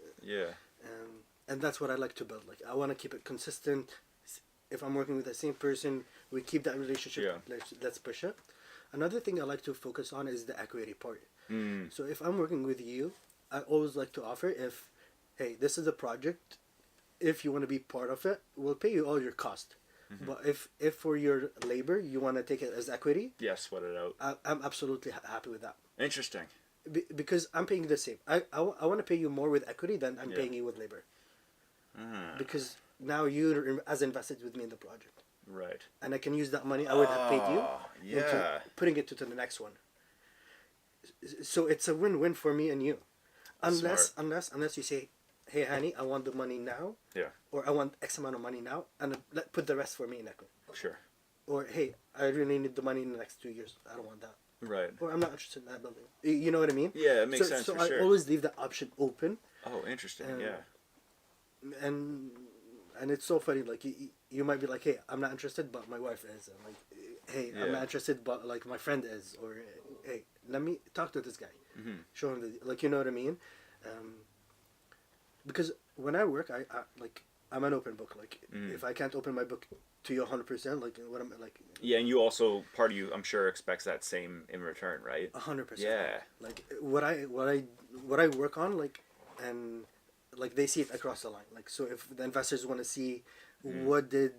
A: and that's what I like to build. Like I want to keep it consistent. If I'm working with the same person, we keep that relationship. Let's push it. Another thing I like to focus on is the equity part. So if I'm working with you, I always like to offer, if, hey, this is a project, if you want to be part of it, we'll pay you all your cost. But if for your labor, you want to take it as equity,
B: sweat it out.
A: I'm absolutely happy with that.
B: Interesting.
A: Because I'm paying the same. I want to pay you more with equity than I'm paying you with labor. Because now you're as invested with me in the project.
B: Right.
A: And I can use that money I would have paid you into putting it to the next one. So it's a win-win for me and you. Unless you say, hey, Hani, I want the money now. Or I want X amount of money now, and put the rest for me in equity.
B: Sure.
A: Or, hey, I really need the money in the next 2 years. I don't want that.
B: Right.
A: Or I'm not interested in that building. You know what I mean?
B: Yeah, it makes sense.
A: So
B: for
A: I
B: sure.
A: always leave the option open.
B: Oh, interesting.
A: And it's so funny. Like you might be like, hey, I'm not interested, but my wife is. And like, hey, I'm not interested, but like my friend is. Or hey, let me talk to this guy. Show him you know what I mean? Because when I work, I'm an open book. Like if I can't open my book to you 100%, like what I'm like.
B: Yeah, and you also part of you, I'm sure, expects that same in return, right?
A: 100%.
B: Yeah.
A: Like what I work on, like, and like they see it across the line. Like so, if the investors want to see what did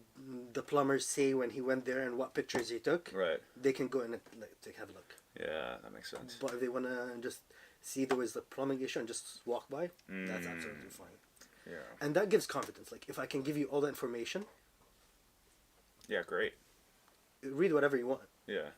A: the plumber say when he went there and what pictures he took,
B: Right.
A: they can go in and like take have a look.
B: Yeah, that makes sense.
A: But if they want to just see there was the plumbing issue and just walk by, that's absolutely fine.
B: Yeah.
A: And that gives confidence. Like if I can give you all the information,
B: Yeah, great.
A: read whatever you want.
B: Yeah.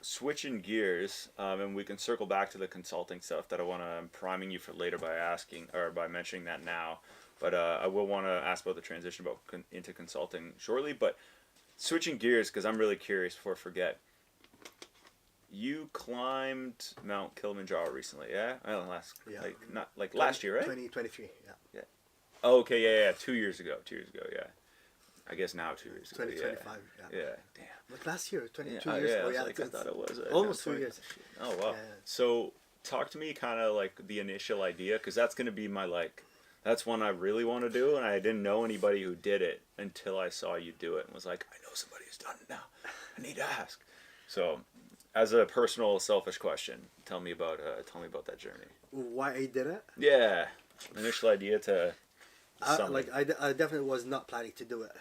B: Switching gears, and we can circle back to the consulting stuff that I'm priming you for later by asking or by mentioning that now. But I will want to ask about the transition into consulting shortly. But switching gears, because I'm really curious before I forget. You climbed Mount Kilimanjaro recently, yeah?
A: Yeah.
B: Last year, right?
A: 2023, yeah.
B: Oh, okay, yeah. 2 years ago, yeah. I guess now 2 years ago.
A: 2025, yeah.
B: Yeah, damn.
A: Like last year, 22
B: Yeah,
A: years
B: yeah,
A: ago, yeah.
B: I thought it was
A: almost 2 years.
B: Oh, wow.
A: Yeah.
B: So, talk to me kind of like the initial idea, because that's going to be that's one I really want to do, and I didn't know anybody who did it until I saw you do it and was like, I know somebody who's done it now. I need to ask. So, as a personal, selfish question, tell me about that journey.
A: Why I did it?
B: Yeah, initial idea to.
A: I definitely was not planning to do it.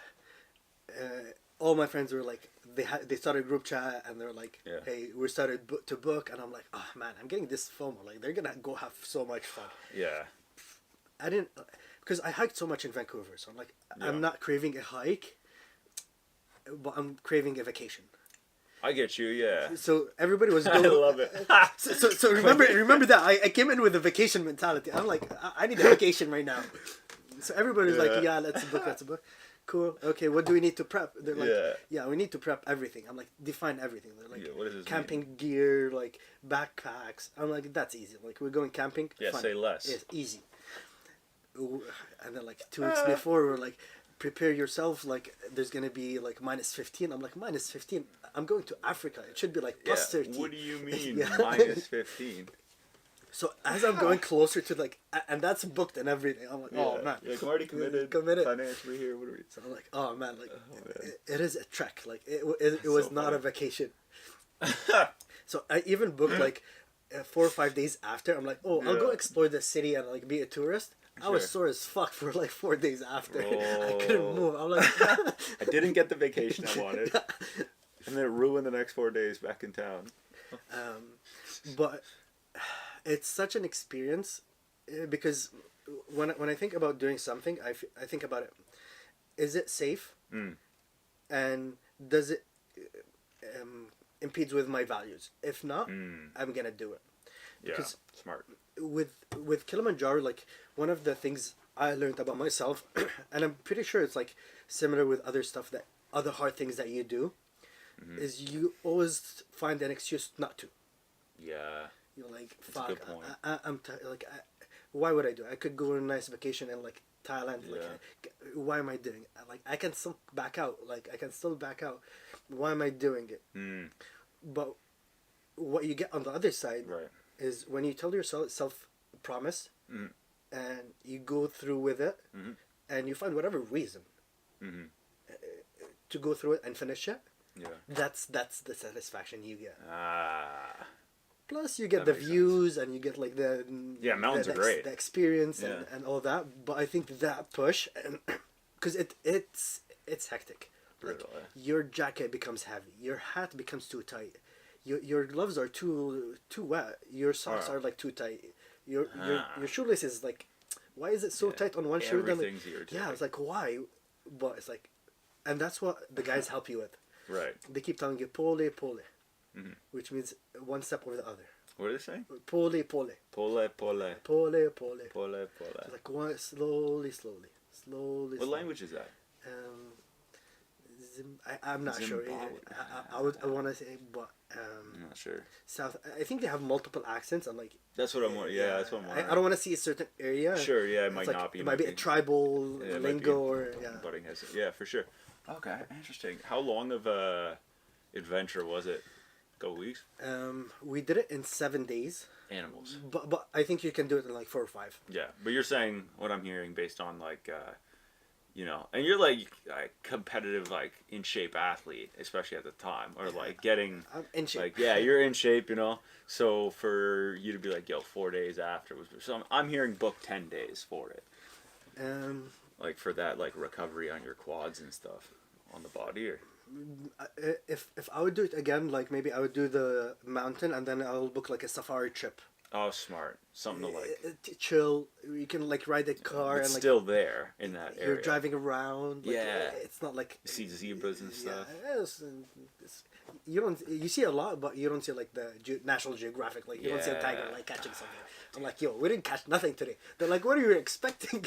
A: All my friends were like, they started a group chat and they're like,
B: Yeah.
A: hey, we started to book, and I'm like, oh man, I'm getting this FOMO. Like they're gonna go have so much fun.
B: Yeah.
A: I didn't, because I hiked so much in Vancouver, so I'm like,
B: Yeah.
A: I'm not craving a hike, but I'm craving a vacation.
B: I get you, yeah.
A: So everybody was
B: I
A: going.
B: love it.
A: So remember that I came in with a vacation mentality. I'm like, I need a vacation right now. So everybody's like, yeah, let's book. Cool. Okay, what do we need to prep? They're like, yeah, we need to prep everything. I'm like, define everything. They're like,
B: what does this
A: camping
B: mean?
A: gear, like backpacks. I'm like, that's easy. Like we're going camping.
B: Yeah,
A: fun.
B: say less.
A: It's easy. And then like 2 weeks before, we're like, prepare yourself. Like there's gonna be like minus 15. I'm like, minus 15. I'm going to Africa. It should be like plus 13.
B: What do you mean
A: Yeah.
B: minus 15?
A: So as I'm going closer to like, and that's booked and everything. I'm like, oh man,
B: You're like, I'm already committed. Financially here. What are we?
A: So I'm like, oh man, like
B: man.
A: it is a trek. Like it was
B: so
A: not
B: funny.
A: a vacation. So I even booked like 4 or 5 days after. I'm like, oh, I'll go
B: Yeah.
A: explore the city and like be a tourist. I was sore as fuck for like 4 days after. I couldn't move. I'm like,
B: I didn't get the vacation I wanted, and then it ruined the next 4 days back in town.
A: but it's such an experience because when I think about doing something, I think about it. Is it safe? And does it impedes with my values? If not, I'm gonna do it.
B: Yeah,
A: Because
B: smart.
A: with Kilimanjaro, like one of the things I learned about myself, and I'm pretty sure it's like similar with other stuff that other hard things that you do, is you always find an excuse not to.
B: Yeah.
A: You're like,
B: That's a
A: fuck,
B: good point.
A: I'm why would I do it? I could go on a nice vacation in like Thailand.
B: Yeah.
A: Like, why am I doing it? Like, I can still back out. Like, I can still back out. Why am I doing it? But what you get on the other side
B: Right.
A: is when you tell yourself promise and you go through with it and you find whatever reason to go through it and finish it.
B: Yeah.
A: That's the satisfaction you get.
B: Ah.
A: Plus, you get
B: That
A: the
B: makes
A: views and you get like the
B: mountains are great.
A: The experience
B: Yeah.
A: and all that. But I think that push, and because it's hectic. Like,
B: Brutal, eh?
A: your jacket becomes heavy. Your hat becomes too tight. Your gloves are too wet. Your socks are like too tight. Your shoelace is like, why is it so tight on one shoe?
B: Everything's irritating.
A: Yeah, it's like why, but it's like, and that's what the guys help you with.
B: Right.
A: They keep telling you pole, which means one step over the other.
B: What are they saying?
A: Pole.
B: Pole.
A: Pole.
B: Pole.
A: So like one slowly.
B: What language is that?
A: I'm not sure.
B: Zimbabwe.
A: I want to say, but
B: I'm not sure.
A: South. I think they have multiple accents. I'm like.
B: That's what I'm wondering. Yeah, that's what I'm wondering.
A: I don't want to see a certain area.
B: Sure, yeah, it might
A: like,
B: not be.
A: It might be a tribal lingo or
B: Butting heads. Yeah, for sure. Okay, interesting. How long of a adventure was it? A couple weeks?
A: We did it in 7 days.
B: Animals.
A: But I think you can do it in like 4 or 5.
B: Yeah, but you're saying what I'm hearing based on like, and you're like competitive, like in shape athlete, especially at the time, or like getting
A: I'm in shape.
B: like you're in shape, So for you to be like, yo, 4 days after was so I'm hearing book 10 days for it,
A: Um,
B: like for that like recovery on your quads and stuff on the body, or
A: if I would do it again, like maybe I would do the mountain and then I'll book like a safari trip.
B: oh smart, something to like,
A: Chill. You can like ride a car
B: but
A: and like
B: still there in that
A: you're
B: area.
A: driving around. Like,
B: Yeah.
A: it's not like
B: You see zebras and stuff.
A: Yeah, you see a lot, but you don't see like the National Geographic. Like you don't see a tiger
B: Yeah.
A: like catching something. I'm like, yo, we didn't catch nothing today. They're like, what are you expecting?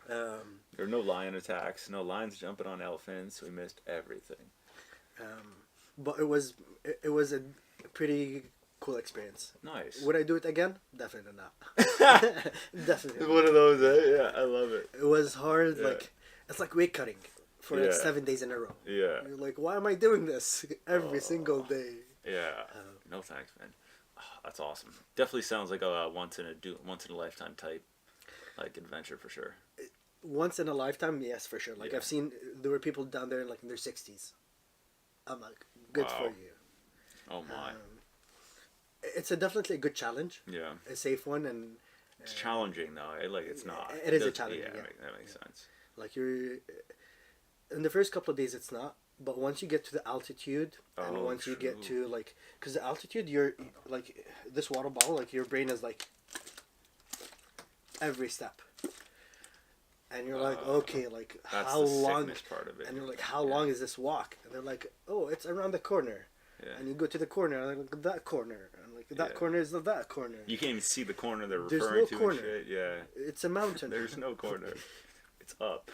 B: There were no lion attacks, no lions jumping on elephants. We missed everything.
A: But it was a pretty cool experience.
B: Nice.
A: Would I do it again? Definitely not. Definitely.
B: One of those, Yeah, I love it.
A: It was hard.
B: Yeah.
A: Like it's like weight cutting for like
B: Yeah.
A: 7 days in a row.
B: Yeah.
A: You're like, why am I doing this every single day?
B: Yeah. No thanks, man. Oh, that's awesome. Definitely sounds like a once in a lifetime type like adventure for sure.
A: Once in a lifetime, yes, for sure. Like
B: Yeah.
A: I've seen, there were people down there like in their 60s. I'm like, good for
B: Wow.
A: you.
B: Oh my.
A: It's definitely a good challenge,
B: Yeah.
A: a safe one, and
B: It's challenging though. It's not.
A: It is a
B: does-
A: challenge,
B: Yeah,
A: yeah.
B: that makes sense.
A: like you're in the first couple of days it's not, but once you get to the altitude and
B: Oh,
A: once you get
B: true.
A: to like, because the altitude, you're like this water bottle, like your brain is like every step, and you're like, okay, like
B: That's
A: how
B: the
A: long,
B: sickness part of it.
A: and you're like, how
B: Yeah.
A: long is this walk? And they're like, oh, it's around the corner.
B: Yeah.
A: And you go to the corner, and like that corner, and like that
B: Yeah.
A: corner is that corner.
B: You can't even see the corner they're
A: There's
B: referring
A: no
B: to
A: corner.
B: and shit. Yeah.
A: It's a mountain.
B: There's no corner. It's up.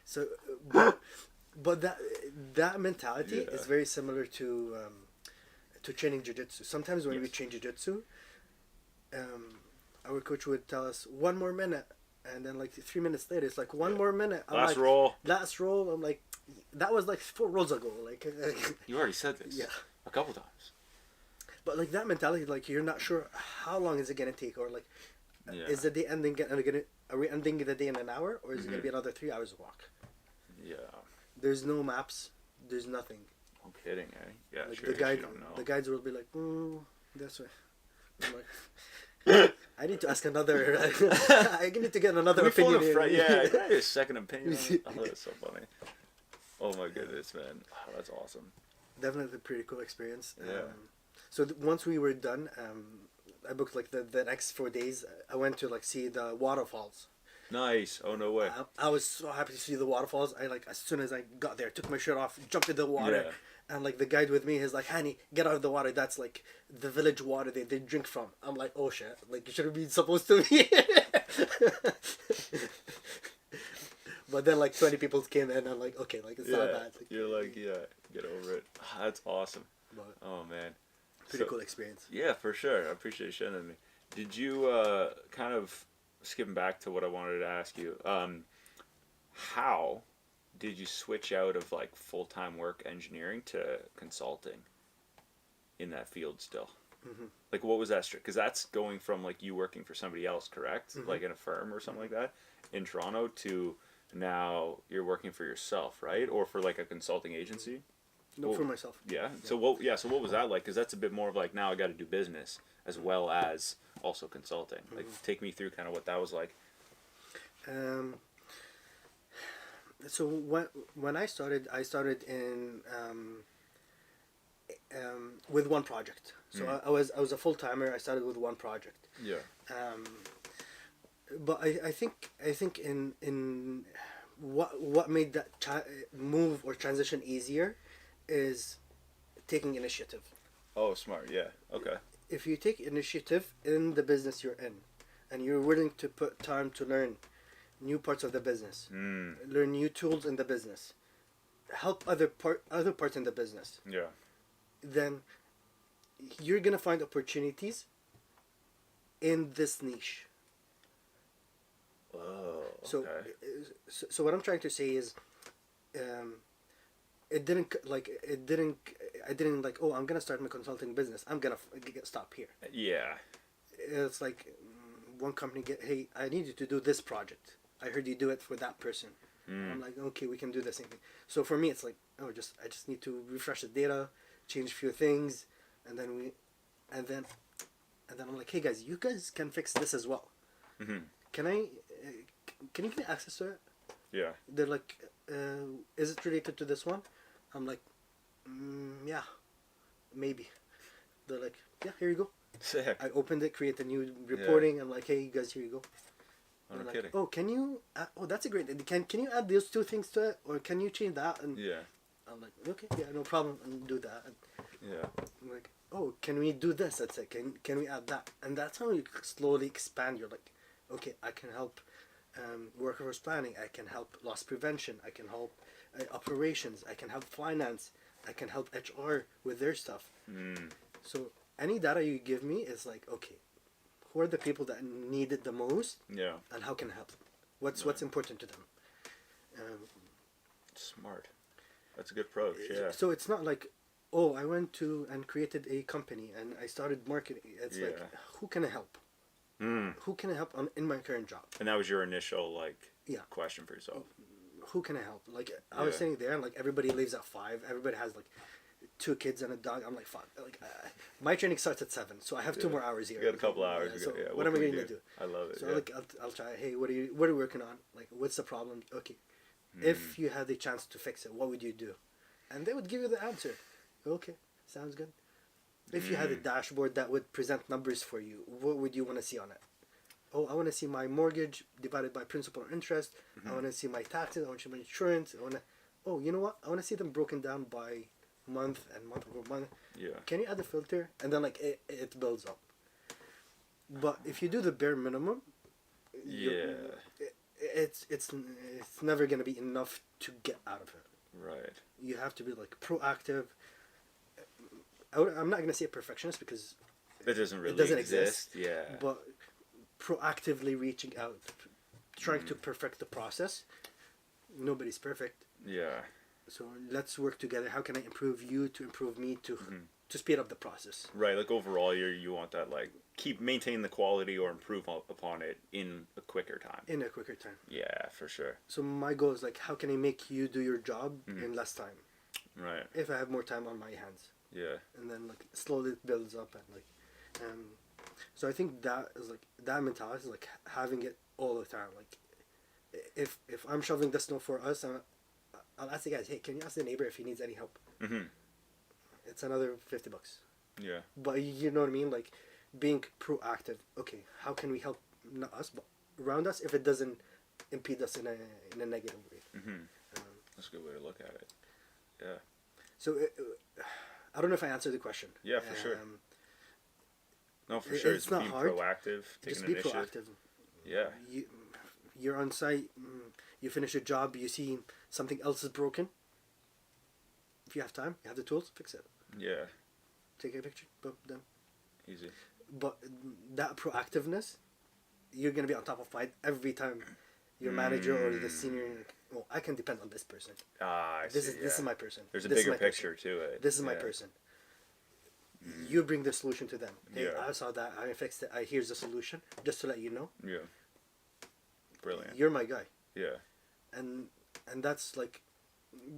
A: So, but that mentality
B: Yeah.
A: is very similar to training jiu-jitsu. Sometimes when we
B: Yes.
A: train jiu-jitsu, our coach would tell us 1 more minute, and then like 3 minutes later, it's like one
B: Yeah.
A: more minute. I'm
B: Last
A: like,
B: roll.
A: Last roll. I'm like, that was like 4 rolls ago. Like,
B: You already said this.
A: Yeah.
B: A couple times.
A: but like that mentality, like you're not sure how long is it gonna take, or like,
B: Yeah.
A: is the day ending? Are we ending the day in an hour, or is it gonna
B: Mm-hmm.
A: be another 3 hours walk?
B: Yeah.
A: There's no maps. There's nothing.
B: No kidding, eh? Yeah,
A: Like
B: sure.
A: the guide,
B: You don't know.
A: the guides will be like, this way. I'm like, I need to ask another. I need to get another
B: Can we phone
A: opinion.
B: a friend?
A: here.
B: Yeah, can I get a second opinion. Oh, that's so funny. Oh my goodness, man. Oh, that's awesome.
A: Definitely a pretty cool experience.
B: Yeah.
A: So once we were done, I booked like the next 4 days. I went to like see the waterfalls.
B: Nice. Oh no way.
A: I was so happy to see the waterfalls. I like, as soon as I got there, took my shirt off, jumped in the water,
B: Yeah.
A: and like the guide with me is like, Hani, get out of the water. That's like the village water they drink from. I'm like, oh shit, like you shouldn't be supposed to be. But then like 20 people came in, and I'm like, okay, like it's not bad. Like,
B: You're like, yeah, get over it. That's awesome.
A: but
B: Oh man.
A: pretty
B: So-
A: cool experience.
B: Yeah, for sure. I appreciate you sharing that with me. Did you kind of skipping back to what I wanted to ask you? How did you switch out of like full time work engineering to consulting in that field still?
A: Mm-hmm.
B: Like, what was that? Because that's going from like you working for somebody else, correct?
A: Mm-hmm.
B: Like in a firm or something like that in Toronto to now you're working for yourself, right? Or for like a consulting agency.
A: No,
B: Well,
A: for myself.
B: Yeah. So what? Yeah. So what was that like? Because that's a bit more of like now I got to do business as well as also consulting. Like, take me through kind of what that was like.
A: So when I started in with one project. So I was a full timer. I started with one project.
B: Yeah.
A: But I think in what made that move or transition easier is taking initiative.
B: Oh, smart. Yeah. Okay.
A: If you take initiative in the business you're in, and you're willing to put time to learn new parts of the business, learn new tools in the business, help other parts in the business,
B: Yeah.
A: then you're gonna find opportunities in this niche.
B: Oh. Okay.
A: So what I'm trying to say is, it didn't like it didn't. I didn't like. Oh, I'm gonna start my consulting business. I'm gonna stop here.
B: Yeah.
A: It's like one company hey, I need you to do this project. I heard you do it for that person. I'm like, okay, we can do the same thing. So for me, it's like, oh, I just need to refresh the data, change a few things, and then I'm like, hey guys, you guys can fix this as well. Can I? Can you give me access to it?
B: Yeah.
A: They're like, is it related to this one? I'm like, yeah, maybe. They're like, yeah, here you go.
B: Sick.
A: I opened it, create a new reporting. I'm like, hey, you guys, here you go.
B: Oh, no
A: like,
B: kidding.
A: oh, can you? Oh, that's a great. Can you add those two things to it, or can you change that? And
B: Yeah.
A: I'm like, okay, yeah, no problem, and do that. And
B: Yeah.
A: I'm like, oh, can we do this? That's it. Can we add that? And that's how you slowly expand. You're like, okay, I can help workforce planning. I can help loss prevention. I can help operations. I can help finance. I can help HR with their stuff. So any data you give me is like, okay, who are the people that need it the most?
B: Yeah.
A: And how can I help them? What's important to them?
B: Smart. That's a good approach. Yeah.
A: So it's not like, oh, I went to and created a company and I started marketing. It's like, who can I help? Who can I help in my current job?
B: And that was your initial
A: Yeah.
B: question for yourself.
A: Who can I help? Like I was sitting there and like everybody leaves at 5. Everybody has like 2 kids and a dog. I'm like, fuck. Like my training starts at 7, so I have 2 more hours here.
B: You got a couple hours.
A: So
B: Yeah.
A: what am I going to do?
B: I love it.
A: So I'll try. Hey, what are you working on? Like, what's the problem? Okay, if you had the chance to fix it, what would you do? And they would give you the answer. Okay, sounds good. If you had a dashboard that would present numbers for you, what would you want to see on it? Oh, I want to see my mortgage divided by principal and interest. I want to see my taxes. I want to see my insurance. Oh, you know what? I want to see them broken down by month and month over month.
B: Yeah.
A: Can you add a filter? And then like it builds up. But if you do the bare minimum, it's never gonna be enough to get out of it.
B: Right.
A: You have to be like proactive. I'm not gonna say a perfectionist because
B: It doesn't really
A: exist.
B: Yeah.
A: But proactively reaching out, trying to perfect the process. Nobody's perfect.
B: Yeah.
A: So let's work together. How can I improve you to improve me to speed up the process?
B: Right. Like overall, you want that maintain the quality or improve upon it in a quicker time.
A: In a quicker time.
B: Yeah, for sure.
A: So my goal is like, how can I make you do your job in less time?
B: Right.
A: If I have more time on my hands.
B: Yeah.
A: And then like slowly it builds up and like, so I think that is like that mentality is like having it all the time. Like, if I'm shoveling the snow for us, I'll ask the guys, hey, can you ask the neighbor if he needs any help? It's another $50.
B: Yeah.
A: But you know what I mean? Like, being proactive. Okay, how can we help not us, but around us if it doesn't impede us in a negative way?
B: That's a good way to look at it. Yeah.
A: So I don't know if I answered the question.
B: Yeah, for sure. No, for sure.
A: It's not
B: being
A: hard.
B: proactive.
A: Just be proactive.
B: Yeah.
A: You're on site. You finish a job. You see something else is broken. If you have time, you have the tools, fix it.
B: Yeah.
A: Take a picture. Boom, done.
B: Easy.
A: But that proactiveness, you're gonna be on top of fight every time your manager or the senior. Like, oh, I can depend on this person. This is my person.
B: There's a
A: This is
B: bigger
A: my
B: picture
A: person.
B: to it.
A: This is my person. You bring the solution to them. Hey,
B: Yeah.
A: I saw that. I fixed it. Here's the solution. Just to let you know.
B: Yeah. Brilliant.
A: You're my guy.
B: Yeah.
A: And that's like,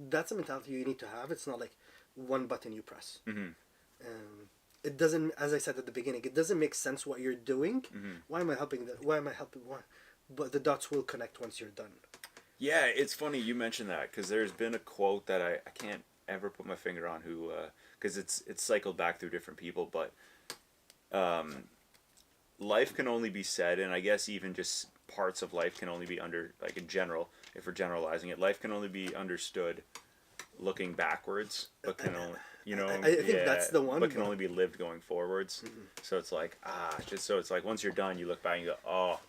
A: that's a mentality you need to have. It's not like one button you press. It doesn't, as I said at the beginning, it doesn't make sense what you're doing. Why am I helping? Why am I helping? Why? But the dots will connect once you're done.
B: Yeah, it's funny you mentioned that because there's been a quote that I can't ever put my finger on who, because it's cycled back through different people, but life can only be said, and I guess even just parts of life can only be like in general, if we're generalizing it, life can only be understood looking backwards, but can only,
A: I think that's the one.
B: But can only be lived going forwards. So it's like, it's like once you're done, you look back and you go, oh,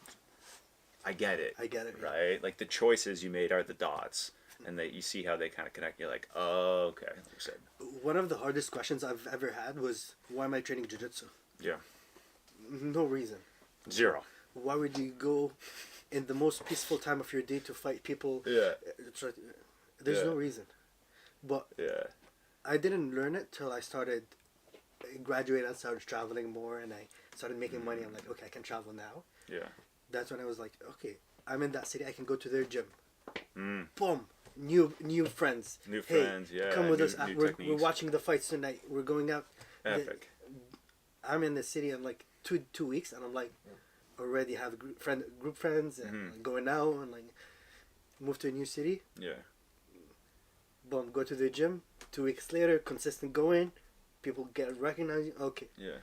B: I get it.
A: I get it.
B: Right? Like the choices you made are the dots, and that you see how they kind of connect. You're like, oh, okay. Like you said.
A: One of the hardest questions I've ever had was, why am I training jiu-jitsu?
B: Yeah.
A: No reason.
B: Zero.
A: Why would you go in the most peaceful time of your day to fight people?
B: Yeah.
A: There's no reason. But
B: Yeah.
A: I didn't learn it till I started graduated and started traveling more, and I started making money. I'm like, okay, I can travel now.
B: Yeah.
A: That's when I was like, okay, I'm in that city. I can go to their gym.
B: Mm.
A: Boom, new friends.
B: New
A: Hey,
B: friends, yeah.
A: come with
B: new,
A: us.
B: New
A: We're
B: techniques.
A: watching the fights tonight. We're going out.
B: Epic.
A: I'm in the city in like two weeks, and I'm like already have group friends and like, going out and like move to a new city.
B: Yeah.
A: Boom, go to the gym. 2 weeks later, consistent going. People get recognized. Okay,
B: Yeah.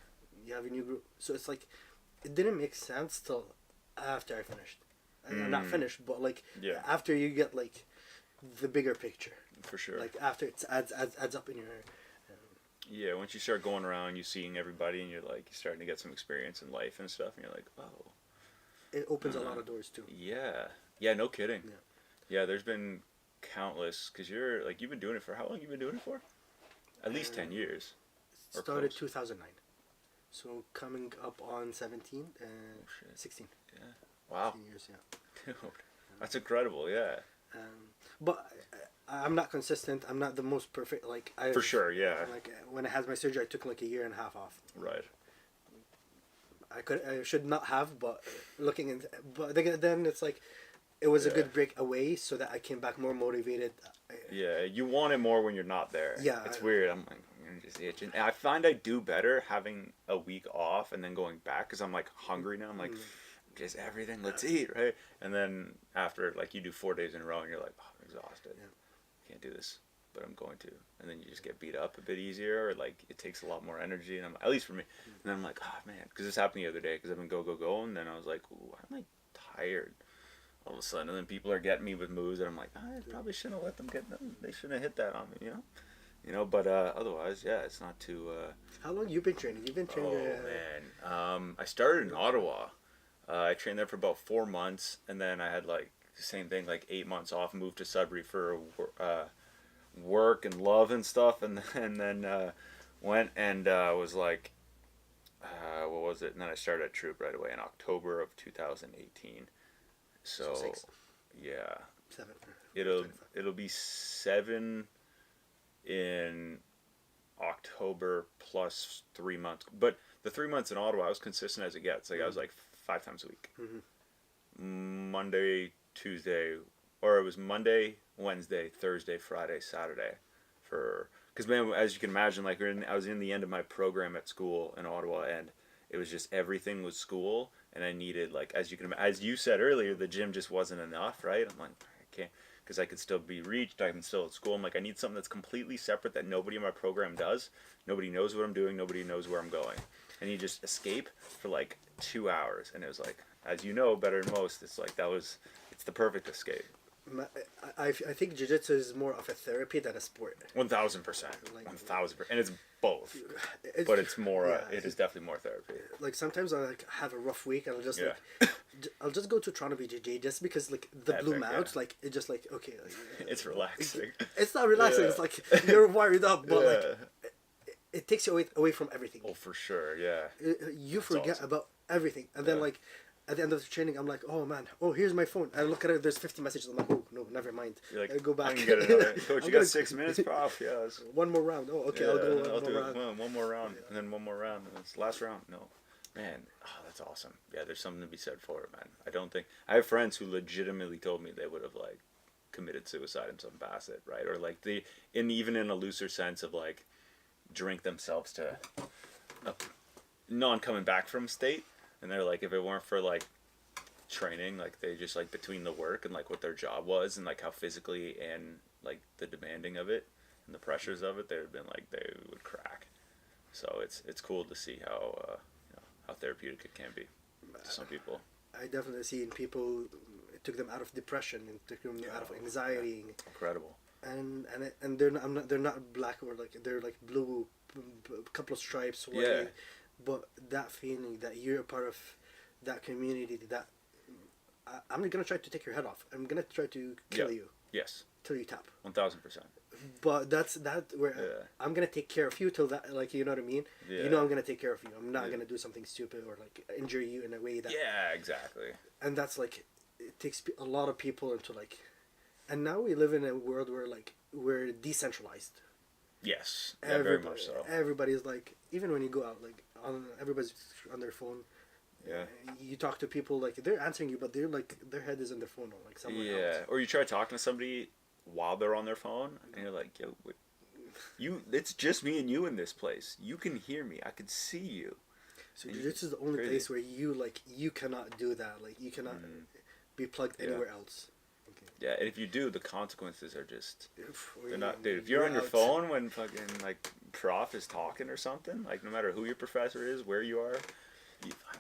A: you have a new group. So it's like it didn't make sense till after I finished. I'm not finished, but like
B: Yeah.
A: after you get like the bigger picture.
B: For sure.
A: Like after it adds up in your.
B: Yeah, once you start going around, you seeing everybody, and you're like, you're starting to get some experience in life and stuff, and you're like, oh.
A: It opens a lot of doors too.
B: Yeah. Yeah, no kidding.
A: Yeah.
B: Yeah, there's been countless, because you're, like, you've been doing it for, how long you been doing it for? At least 10 years. Or
A: Started
B: close.
A: 2009. So coming up on 17 and 16.
B: Yeah. Wow.
A: 16 years, yeah.
B: Dude, that's incredible, yeah.
A: But I'm not consistent. I'm not the most perfect. Like
B: For sure, yeah.
A: Like when I had my surgery, I took like a year and a half off.
B: Right.
A: I should not have, but looking in, but then it's like, it was a good break away, so that I came back more motivated.
B: Yeah, you want it more when you're not there.
A: Yeah.
B: It's weird. I'm like, I'm just itching. And I find I do better having a week off and then going back, because I'm like hungry now. I'm like, just everything, let's eat, right? And then after, like, you do 4 days in a row and you're like, oh, I'm exhausted.
A: Yeah.
B: Can't do this, but I'm going to. And then you just get beat up a bit easier, or like it takes a lot more energy, and at least for me. And then I'm like, oh man, because this happened the other day, because I've been go, and then I was like, ooh, why am I tired all of a sudden? And then people are getting me with moves, and I'm like, I probably shouldn't have let them get them. They shouldn't have hit that on me, you know. But otherwise, yeah, it's not too.
A: How long you been training? You've been training.
B: Oh man, I started in Ottawa. I trained there for about 4 months, and then I had like the same thing, like 8 months off, moved to Sudbury for work and love and stuff, and then went and was like, what was it? And then I started at Troop right away in October of 2018. So
A: 6.
B: yeah,
A: 7.
B: it'll be 7 in October plus 3 months. But the 3 months in Ottawa, I was consistent as it gets. Like I was like 5 times a week. Monday, Tuesday, or it was Monday, Wednesday, Thursday, Friday, Saturday, because man, as you can imagine, like I was in the end of my program at school in Ottawa, and it was just everything was school, and I needed, like, as you said earlier, the gym just wasn't enough, right? I'm like, I can't, because I could still be reached, I'm still at school. I'm like, I need something that's completely separate that nobody in my program does. Nobody knows what I'm doing. Nobody knows where I'm going. And you just escape for like 2 hours, and it was like, as you know better than most, it's like it's the perfect escape.
A: I think jiu-jitsu is more of a therapy than a sport.
B: 1000%, 1000%, and it's both. But it's more. It is definitely more therapy.
A: Like sometimes I like have a rough week, and I'll just go to Toronto BJJ just because like the Blue Mounts, like it's just like okay. Like,
B: it's relaxing.
A: It's not relaxing. It's like you're wired up, but like it takes you away from everything.
B: Oh, for sure, yeah.
A: You forget about everything, and then like. At the end of the training, I'm like, oh man, here's my phone. I look at it, there's 50 messages. I'm like, oh no, never mind.
B: You're like,
A: I go back.
B: I can get another. Coach, you got 6 minutes, prof. Yeah.
A: One more round. Oh, okay, I'll go one more round.
B: One more round, and then one more round, and it's the last round. No, man, that's awesome. Yeah, there's something to be said for it, man. I have friends who legitimately told me they would have like committed suicide in some facet, right? Or like even in a looser sense of like drink themselves to a non-coming back from state. And they're like, if it weren't for like training, like they just like between the work and like what their job was and like how physically and like the demanding of it and the pressures of it, they would have been like, they would crack. So it's cool to see how how therapeutic it can be to some people.
A: I definitely see in people, it took them out of depression and took them out of anxiety.
B: Yeah. Incredible.
A: And they're not black, or like they're like blue, a couple of stripes. White, but that feeling that you're a part of that community, that I'm not gonna try to take your head off. I'm gonna try to kill you.
B: Yes.
A: Till you tap.
B: 1000%.
A: But that's where I'm gonna take care of you till that, like, you know what I mean.
B: Yeah.
A: You know I'm gonna take care of you. I'm not gonna do something stupid or like injure you in a way that.
B: Yeah, exactly.
A: And that's like, it takes a lot of people into like And now we live in a world where like we're decentralized.
B: Yes. Yeah, very much so.
A: Everybody's like, even when you go out, like everybody's on their phone.
B: Yeah.
A: You talk to people like they're answering you, but they're like their head is in their phone or like somewhere else.
B: Yeah. Or you try talking to somebody while they're on their phone, and you're like, yo, wait, it's just me and you in this place. You can hear me. I can see you.
A: So jiu-jitsu is the only place where you cannot do that. Like you cannot be plugged anywhere else. Okay.
B: Yeah, and if you do, the consequences are just they're not. Dude, if
A: You're
B: you're on your
A: out.
B: phone when fucking like prof is talking or something, like no matter who your professor is, where you are,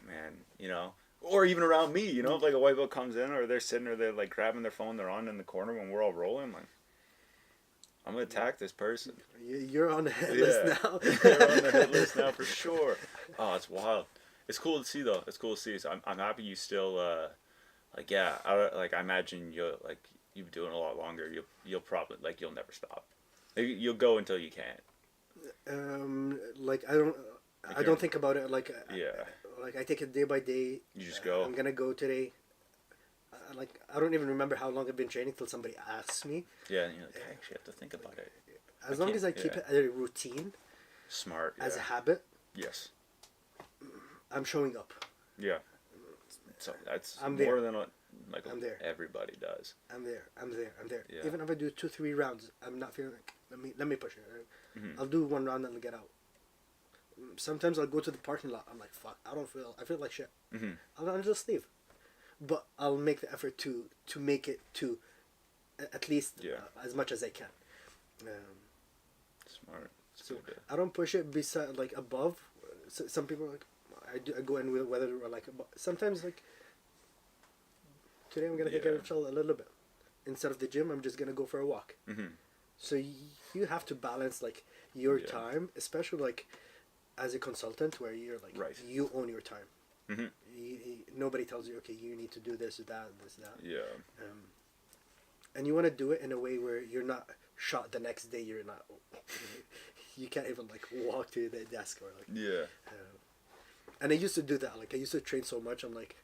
B: man, you know. Or even around me, you know, if like a white belt comes in, or they're sitting, or they're like grabbing their phone, they're on in the corner when we're all rolling, like I'm gonna attack this person.
A: You're on the hit list now.
B: You're on the hit list now for sure. Oh, it's wild. It's cool to see though. It's cool to see. So I'm happy you still like yeah. I imagine you'll like you've been doing it a lot longer. You'll probably like you'll never stop. You'll go until you can't.
A: Like I don't think about it like
B: Yeah.
A: Like I take it day by day.
B: You just go.
A: I'm gonna go today. Like I don't even remember how long I've been training till somebody asks me.
B: Yeah, and you're like, I actually have to think about it.
A: As long as I keep it a routine,
B: smart,
A: as a habit,
B: yes,
A: I'm showing up.
B: Yeah. So that's
A: I'm
B: more
A: there.
B: than what like
A: I'm there.
B: everybody does.
A: I'm there.
B: Yeah.
A: Even if I do 2-3 rounds, I'm not feeling like let me push it.
B: Mhm.
A: I'll do one round and I'll get out. Sometimes I'll go to the parking lot. I'm like, fuck, I feel like shit.
B: Mm-hmm.
A: I'll just leave. But I'll make the effort to make it to at least as much as I can.
B: Smart.
A: So I don't push it beside like above. So some people are like I go in with whether or like sometimes like today I'm gonna take a chill a little bit. Instead of the gym, I'm just gonna go for a walk.
B: Mm-hmm.
A: So you have to balance like your time, especially like as a consultant, where you're like you own your time.
B: Mm-hmm.
A: Nobody tells you, okay, you need to do this, that.
B: Yeah.
A: And you want to do it in a way where you're not shot the next day. You're not. You can't even like walk to the desk or like.
B: Yeah.
A: And I used to do that. Like I used to train so much. I'm like,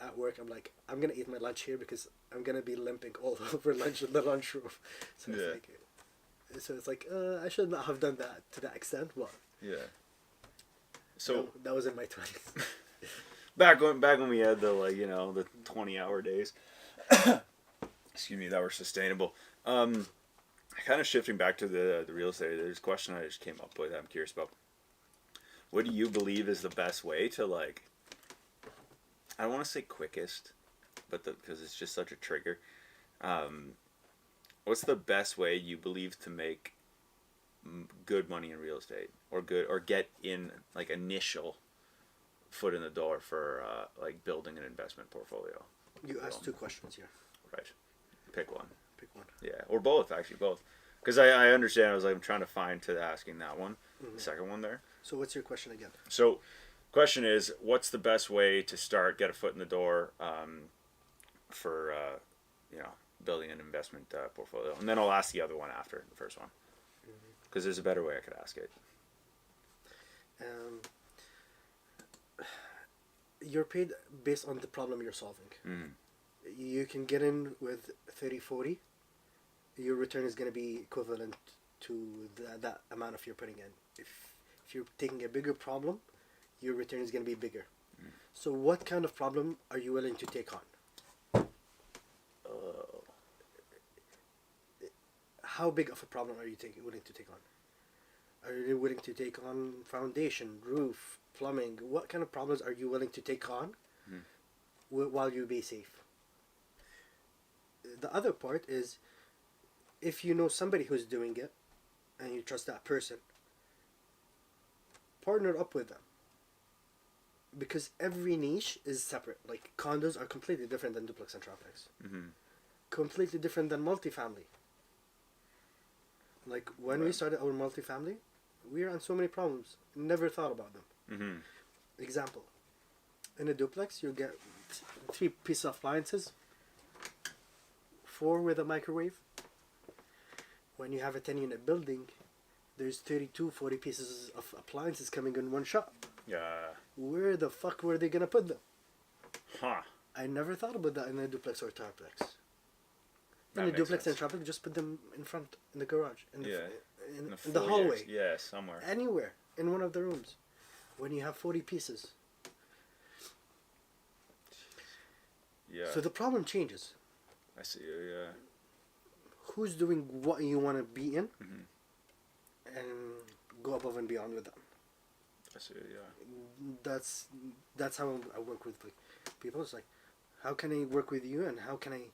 A: at work, I'm like, I'm gonna eat my lunch here because I'm gonna be limping all over lunch in the lunchroom. So it's like, I should not have done that to that extent, but.
B: Yeah. So
A: that was in my 20s.
B: back when we had the like the 20-hour days. Excuse me, that were sustainable. Kind of shifting back to the real estate. There's a question I just came up with. I'm curious about. What do you believe is the best way to like? I don't want to say quickest, but because it's just such a trigger. What's the best way you believe to make good money in real estate, or get in like initial foot in the door for like building an investment portfolio?
A: You asked 2 questions here.
B: Right. Pick one.
A: Yeah,
B: or both, actually, both. Because I understand. I was like, I'm trying to find to asking that one, the second one there.
A: So what's your question again?
B: So, question is, what's the best way to start, get a foot in the door, for building an investment portfolio? And then I'll ask the other one after the first one, because there's a better way I could ask it.
A: You're paid based on the problem you're solving.
B: Mm-hmm.
A: You can get in with 30-40. Your return is going to be equivalent to that amount of you're putting in. If you're taking a bigger problem, your return is going to be bigger. Mm. So what kind of problem are you willing to take on? How big of a problem are you willing to take on? Are you willing to take on foundation, roof, plumbing? What kind of problems are you willing to take on while you be safe? The other part is, if you know somebody who's doing it and you trust that person, partner up with them. Because every niche is separate. Like condos are completely different than duplex and triplex. Mm-hmm. Completely different than multifamily. Like when we started our multifamily, we were on so many problems. Never thought about them. Mm-hmm. Example. In a duplex, you get 3 pieces of appliances. 4 with a microwave. When you have a 10-unit building, there's 40 pieces of appliances coming in one shot.
B: Yeah.
A: Where the fuck were they gonna put them?
B: Huh.
A: I never thought about that in a duplex or triplex. In a
B: makes
A: duplex in
B: sense.
A: traffic, just put them in front, in the garage, in the,
B: Yeah.
A: in,
B: In
A: in the
B: foyer.
A: hallway,
B: Yeah, somewhere.
A: anywhere, in one of the rooms. When you have 40 pieces.
B: Yeah.
A: So the problem changes.
B: I see. Yeah.
A: Who's doing what you want to be in,
B: Mhm.
A: and go above and beyond with that.
B: I see. Yeah.
A: That's how I work with like people. It's like, how can I work with you, and how can I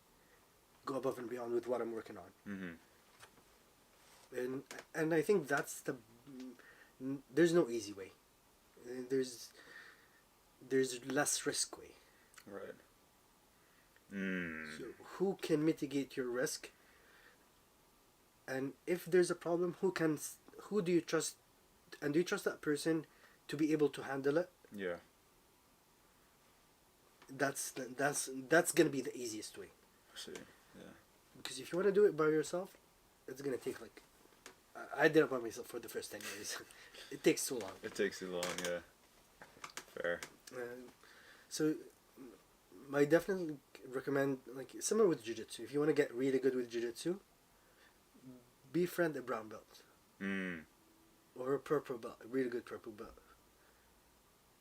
A: go above and beyond with what I'm working on?
B: Mhm.
A: And I think that's there's no easy way. There's less risk way.
B: Right. Mm.
A: So who can mitigate your risk? And if there's a problem, who do you trust, and do you trust that person to be able to handle it?
B: Yeah.
A: That's gonna be the easiest way.
B: I see. Yeah.
A: Because if you want to do it by yourself, it's gonna take like I did it by myself for the first 10 years. It takes too long.
B: It takes too long. Yeah. Fair.
A: So I definitely recommend, like similar with jiu-jitsu. If you want to get really good with jiu-jitsu, befriend a brown belt
B: Mm.
A: or a purple belt, a really good purple belt,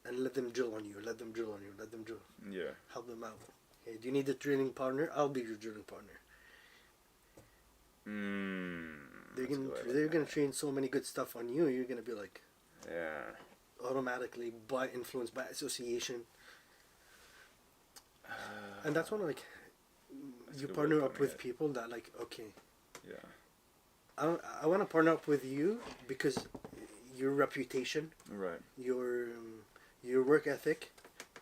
A: and let them drill on you. Let them drill on you. Let them drill.
B: Yeah.
A: Help them out. Hey, do you need a drilling partner? I'll be your drilling partner.
B: Mm.
A: They're gonna train so many good stuff on you. You're gonna be like
B: Yeah.
A: automatically by influence, by association. And that's when like
B: That's a
A: you
B: good way
A: partner
B: of
A: up
B: putting
A: with
B: it.
A: people that like, okay,
B: Yeah.
A: I want to partner up with you because your reputation,
B: Right.
A: your work ethic,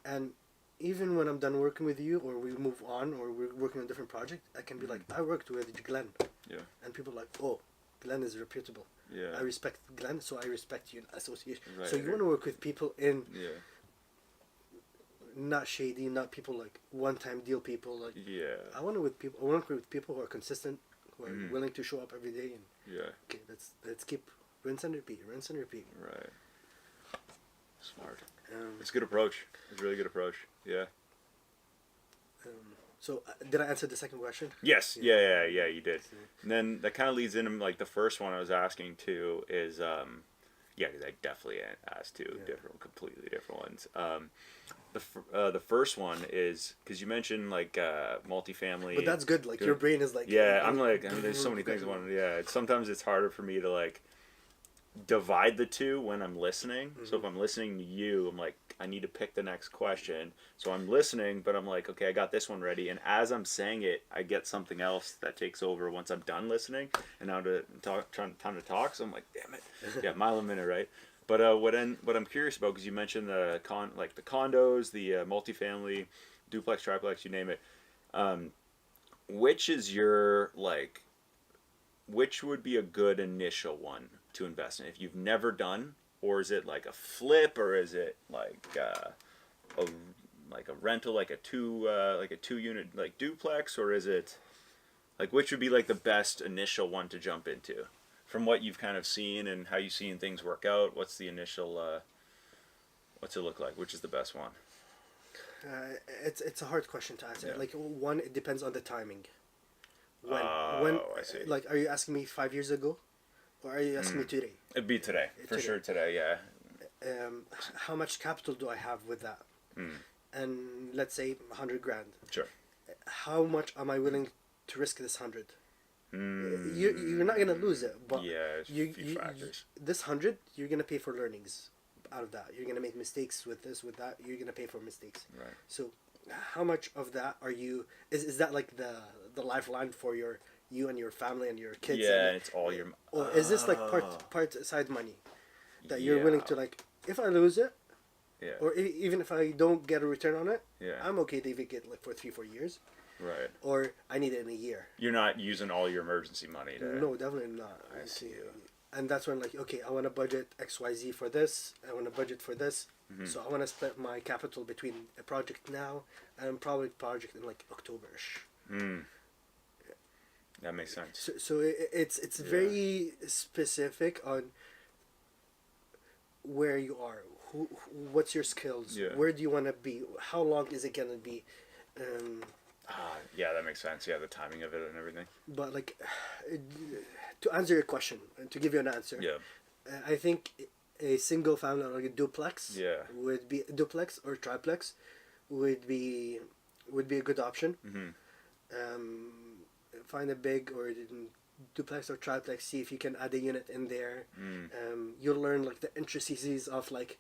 A: and even when I'm done working with you, or we move on, or we're working on a different project, I can be like, I worked with Glenn,
B: Yeah.
A: and people are like, oh, Glenn is reputable.
B: Yeah.
A: I respect Glenn, so I respect you in association.
B: Right.
A: So you want to work with people in
B: Yeah.
A: not shady, not people like one-time deal people. Like
B: Yeah.
A: I want to with people. I want to work with people who are consistent, who are
B: Mm.
A: willing to show up every day. And
B: Yeah.
A: okay, let's keep rinse and repeat, rinse and repeat.
B: Right. Smart.
A: Um,
B: It's a good approach. It's a really good approach. Yeah.
A: so did I answer the second question?
B: Yes.
A: Yeah.
B: Yeah. You did. And then that kind of leads into like the first one I was asking too is yeah, because I definitely asked two completely different ones. The first one is because you mentioned like multifamily.
A: But that's good. Like your brain is like.
B: Yeah, I'm like, I mean, there's so many things I want to. Yeah, sometimes it's harder for me to like divide the two when I'm listening.
A: Mm-hmm.
B: So if I'm listening to you, I'm like, I need to pick the next question. So I'm listening, but I'm like, okay, I got this one ready. And as I'm saying it, I get something else that takes over once I'm done listening. And now to talk, time to talk. So I'm like, damn it, yeah, mile a minute, right? But what I'm curious about, because you mentioned the condos, the multifamily, duplex, triplex, you name it. Which is your like? Which would be a good initial one to invest in if you've never done, or is it like a flip, or is it like a rental, like a two unit like duplex, or is it like which would be like the best initial one to jump into, from what you've kind of seen and how you've seen things work out? What's the initial? What's it look like? Which is the best one?
A: It's a hard question to answer.
B: Yeah.
A: Like one, it depends on the timing. When
B: I see.
A: Like, are you asking me 5 years ago, or are you asking me today?
B: It'd be today, for
A: Today.
B: sure. Today, yeah.
A: How much capital do I have with that? And let's say 100 grand.
B: Sure.
A: How much am I willing to risk this 100? You're not gonna lose it, but
B: Yeah, it's a few factors.
A: This 100, you're gonna pay for learnings out of that. You're gonna make mistakes with this, with that. You're gonna pay for mistakes.
B: Right.
A: So, how much of that are you? Is that like the lifeline for you and your family and your kids?
B: Yeah,
A: and,
B: it's all your.
A: or is this like part side money that you're willing to, like, if I lose it,
B: Yeah.
A: or even if I don't get a return on it,
B: Yeah.
A: I'm okay to even get like for 3-4 years,
B: Right.
A: or I need it in a year.
B: You're not using all your emergency money to.
A: No, definitely not.
B: I see.
A: And that's when, like, okay, I want to budget XYZ for this. I want to budget for this. So I want to split my capital between a project now and a project in like October-ish.
B: That makes sense.
A: So it's very specific on where you are, what's your skills,
B: Yeah.
A: where do you want to be, how long is it gonna be,
B: Yeah, that makes sense. Yeah, the timing of it and everything.
A: But like, to answer your question, and to give you an answer,
B: Yeah.
A: I think a single family, like a duplex,
B: Yeah.
A: would be duplex or triplex, would be would be a good option.
B: Mm-hmm.
A: Um, find a big or duplex or triplex. See if you can add a unit in there.
B: Mm.
A: You'll learn like the intricacies of like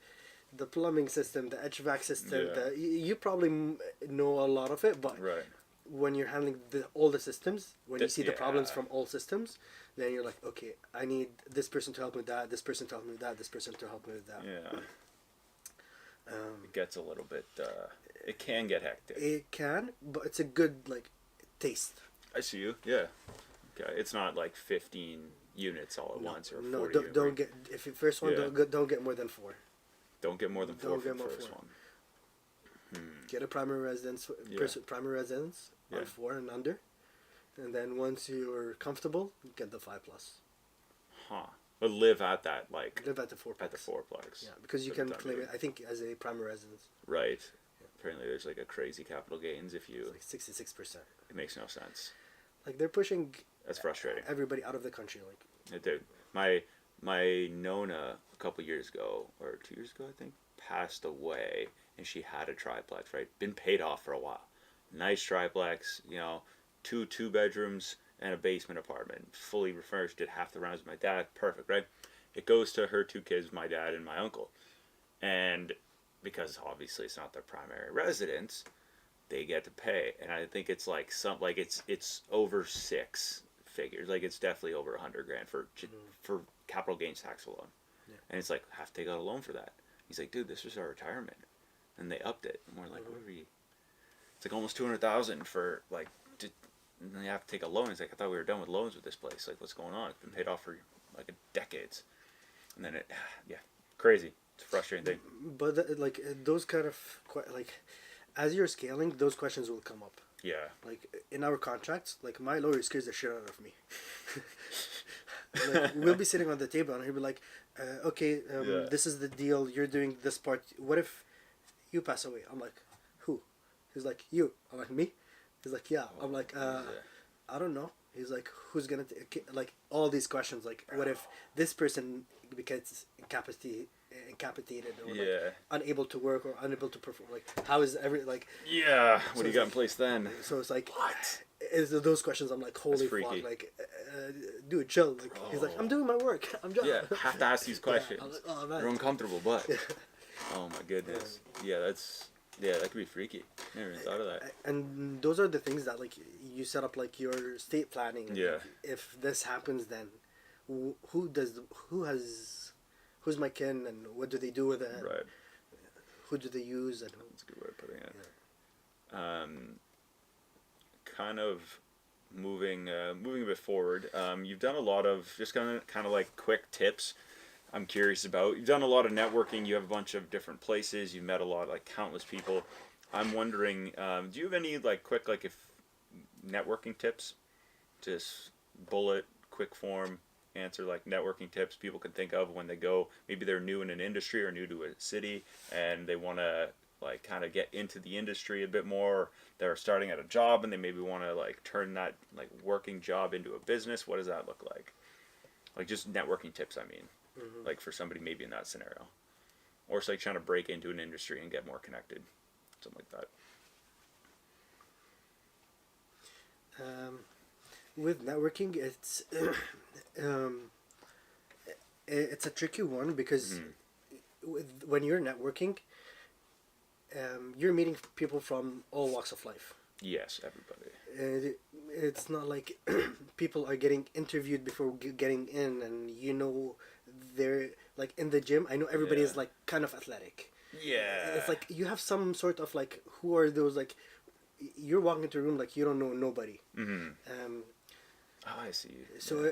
A: the plumbing system, the HVAC system.
B: Yeah.
A: You probably know a lot of it, but
B: Right.
A: when you're handling all the systems, when you see the problems
B: Yeah.
A: from all systems, then you're like, okay, I need this person to help me with that, this person to help me with that, this person to help me with that.
B: Yeah. It gets a little bit. It can get hectic.
A: It can, but it's a good like taste.
B: I see you. Yeah. Okay. It's not like 15 units all at once or 40.
A: No, don't get if you first one
B: Yeah.
A: don't get more than 4.
B: Don't get more than 4
A: Don't
B: for
A: get
B: the
A: more
B: first
A: 4.
B: one.
A: Get a primary residence,
B: Yeah.
A: primary residence
B: Yeah.
A: on 4 and under, and then once you're comfortable, get the 5+.
B: Huh. But live at that like
A: Live at the 4+.
B: at the fourplex.
A: Yeah, because you
B: for the
A: can
B: time
A: claim
B: being.
A: it. I think as a primary residence,
B: Right. Apparently, there's like a crazy capital gains if you.
A: it's like 66%.
B: It makes no sense.
A: Like they're pushing
B: That's frustrating.
A: everybody out of the country. Like
B: It did. My Nona a couple years ago or 2 years ago I think passed away, and she had a triplex. Right, been paid off for a while. Nice triplex, two bedrooms and a basement apartment, fully refurnished. Did half the rounds with my dad. Perfect, right? It goes to her 2 kids, my dad and my uncle, and because obviously it's not their primary residence, they get to pay, and I think it's like it's over 6 figures, like it's definitely over 100 grand for capital gains tax alone, and it's like have to take out a loan for that. He's like, dude, this is our retirement, and they upped it, and we're like, what are we? It's like almost 200,000 for like, and then you have to take a loan. He's like, I thought we were done with loans with this place. Like, what's going on? It's been paid off for like decades, and then crazy. It's a frustrating thing.
A: but those kind of like as you're scaling, those questions will come up.
B: Yeah.
A: Like in our contracts, like my lawyer scares the shit out of me. Like, we'll be sitting on the table and he'll be like, okay, this is the deal. You're doing this part. What if you pass away? I'm like, who? He's like, you. I'm like, me? He's like, yeah. I'm like, I don't know. He's like, who's gonna like all these questions? Like, what if this person becomes incapacitated or like, unable to work or unable to perform? Like, how is like?
B: Yeah.
A: So
B: What do you
A: it's
B: got
A: like-
B: in place then?
A: So it's like,
B: What?
A: is those questions? I'm like, holy
B: freaky.
A: fuck! Like, dude, chill. Like, he's like, I'm doing my work. I'm just.
B: Yeah, have to ask these questions.
A: I'm like, oh man.
B: They're uncomfortable, but oh my goodness, that could be freaky. Never even thought of that.
A: And those are the things that like you set up like your estate planning.
B: Yeah.
A: Like, if this happens, then who's my kin and what do they do with it?
B: Right.
A: Who do they use and
B: That's a good way of putting it. Kind of moving a bit forward. You've done a lot of just kind of like quick tips. I'm curious about. You've done a lot of networking. You have a bunch of different places. You've met a lot, like countless people. I'm wondering, do you have any like quick like if networking tips? Just bullet, quick form answer like networking tips people can think of when they go. Maybe they're new in an industry or new to a city and they want to like kind of get into the industry a bit more. They're starting at a job and they maybe want to like turn that like working job into a business. What does that look like? Like just networking tips, I mean. Like for somebody maybe in that scenario. Or it's like trying to break into an industry and get more connected. Something like that.
A: With networking, it's a tricky one because when you're networking, you're meeting people from all walks of life.
B: Yes, everybody.
A: And it's not like people are getting interviewed before getting in, and they're like in the gym. I know everybody is like kind of athletic.
B: Yeah.
A: It's like you have some sort of like who are those like you're walking into a room like you don't know nobody.
B: Oh, I see.
A: So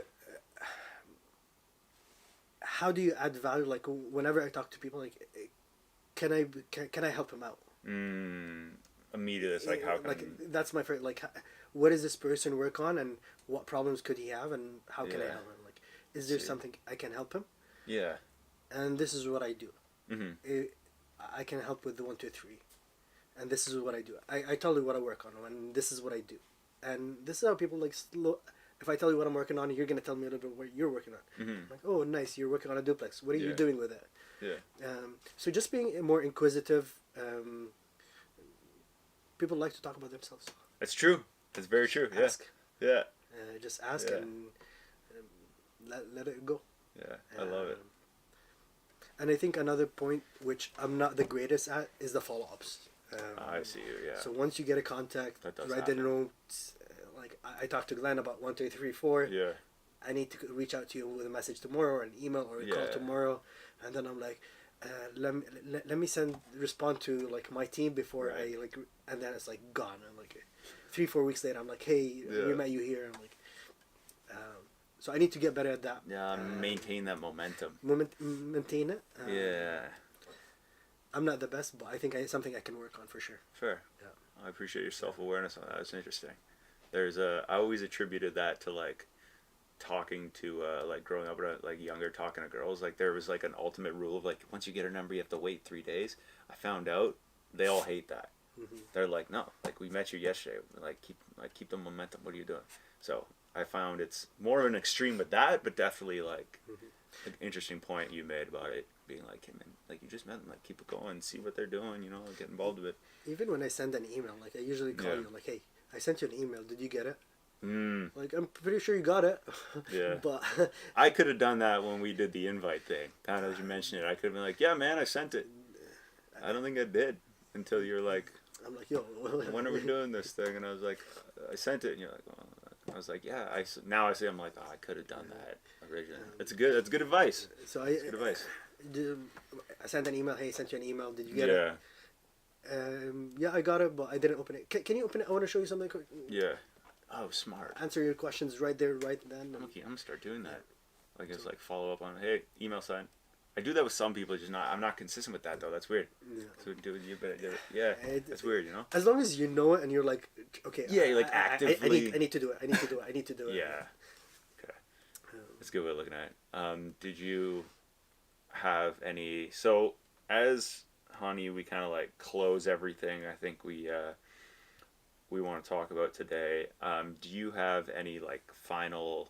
A: how do you add value? Like whenever I talk to people, like can I help him out?
B: Immediately, it's like how can
A: like that's my first like what does this person work on and what problems could he have and how can I help him? Like is there something I can help him?
B: Yeah.
A: And this is what I do. I can help with the 1, 2, 3, and this is what I do. I tell you what I work on and this is what I do. and this is how people like slow. If I tell you what I'm working on, you're gonna tell me a little bit what you're working on.
B: Mm-hmm.
A: Like, oh, nice, you're working on a duplex. What are you
B: Yeah.
A: doing with it?
B: Yeah.
A: So just being more inquisitive. People like to talk about themselves.
B: It's true. It's very true. Yeah.
A: Ask.
B: Yeah.
A: Just ask
B: Yeah.
A: and let it go.
B: Yeah. I love it.
A: And I think another point which I'm not the greatest at is the follow-ups.
B: I see you. Yeah.
A: So once you get a contact,
B: That does
A: write the
B: happen.
A: notes. Like I talked to Glenn about 1, 2, 3, 4.
B: Yeah.
A: I need to reach out to you with a message tomorrow, or an email, or a call
B: Yeah.
A: tomorrow, and then I'm like, let me respond to like my team before
B: Right.
A: I like, and then it's like gone. I'm like 3, 4 weeks later, I'm like, hey,
B: Yeah.
A: we met you here. I'm like, so I need to get better at that.
B: Yeah. Maintain that momentum.
A: Maintain it.
B: Yeah.
A: I'm not the best, but I think it's something I can work on for sure.
B: Fair.
A: Yeah.
B: I appreciate your self-awareness on that. That's interesting. I always attributed that to like talking to like growing up with like younger, talking to girls. Like there was like an ultimate rule of like once you get a number you have to wait 3 days. I found out they all hate that.
A: Mm-hmm.
B: They're like, no, like we met you yesterday, keep the momentum. What are you doing? So I found it's more of an extreme with that, but definitely like an interesting point you made about it being like, hey man, like you just met them, like keep it going, see what they're doing, you know, like, get involved with it.
A: Even when I send an email, like I usually call
B: Yeah.
A: you, like, hey, I sent you an email. Did you get it?
B: Mm,
A: Like I'm pretty sure you got it.
B: Yeah.
A: But
B: I could have done that when we did the invite thing. Kind of as you mentioned it, I could have been like, yeah man, I sent it. I don't think I did until you're like,
A: I'm like, yo.
B: when are we doing this thing? And I was like, I sent it, and you're like, well, I was like, yeah. Now I see, I'm like, oh, I could have done that originally. That's good advice.
A: So
B: That's good advice.
A: I sent an email. Hey, sent you an email. Did you get
B: Yeah,
A: it? Yeah, I got it, but I didn't open it. Can you open it? I want to show you something quick.
B: yeah. Oh, smart.
A: Answer your questions right there, right then.
B: Okay, I'm gonna start doing that. Like it's like follow up on, hey, email sign. I do that with some people. Just not. I'm not consistent with that though. That's weird.
A: Yeah.
B: So do you better do it. Yeah, that's weird. You know.
A: As long as you know it and you're like, okay.
B: Yeah, you're like
A: I
B: actively-
A: need to do it. I need to do it. I need to do it.
B: Yeah. Okay. That's a good way of looking at it. Did you have any? So as Hani, we kind of like close everything. I think we want to talk about today. Do you have any like final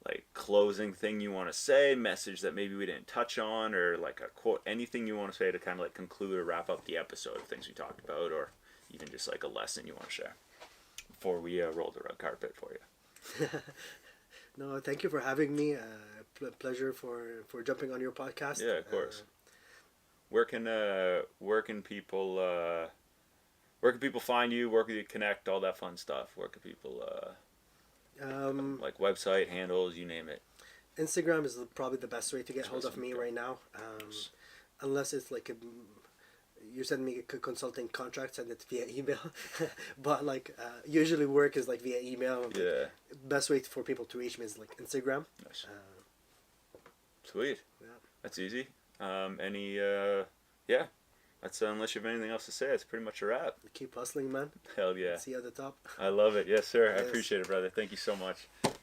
B: like closing thing you want to say, message that maybe we didn't touch on, or like a quote, anything you want to say to kind of like conclude or wrap up the episode, things we talked about, or even just like a lesson you want to share before we roll the red carpet for you?
A: No, thank you for having me. Pleasure for jumping on your podcast.
B: Yeah, of course. Where can people find you? Where can you connect? All that fun stuff. Where can people like website handles, you name it.
A: Instagram is probably the best way to get hold of me
B: Okay.
A: right now. Unless it's like you're sending me a consulting contract, send it via email. But like usually work is like via email. Like,
B: Yeah.
A: best way for people to reach me is like Instagram.
B: Nice. Sweet.
A: Yeah.
B: That's easy. Yeah. That's unless you have anything else to say, that's pretty much a wrap.
A: Keep hustling, man.
B: Hell yeah.
A: See you at the top.
B: I love it. Yes, sir. I
A: Yes.
B: appreciate it, brother. Thank you so much.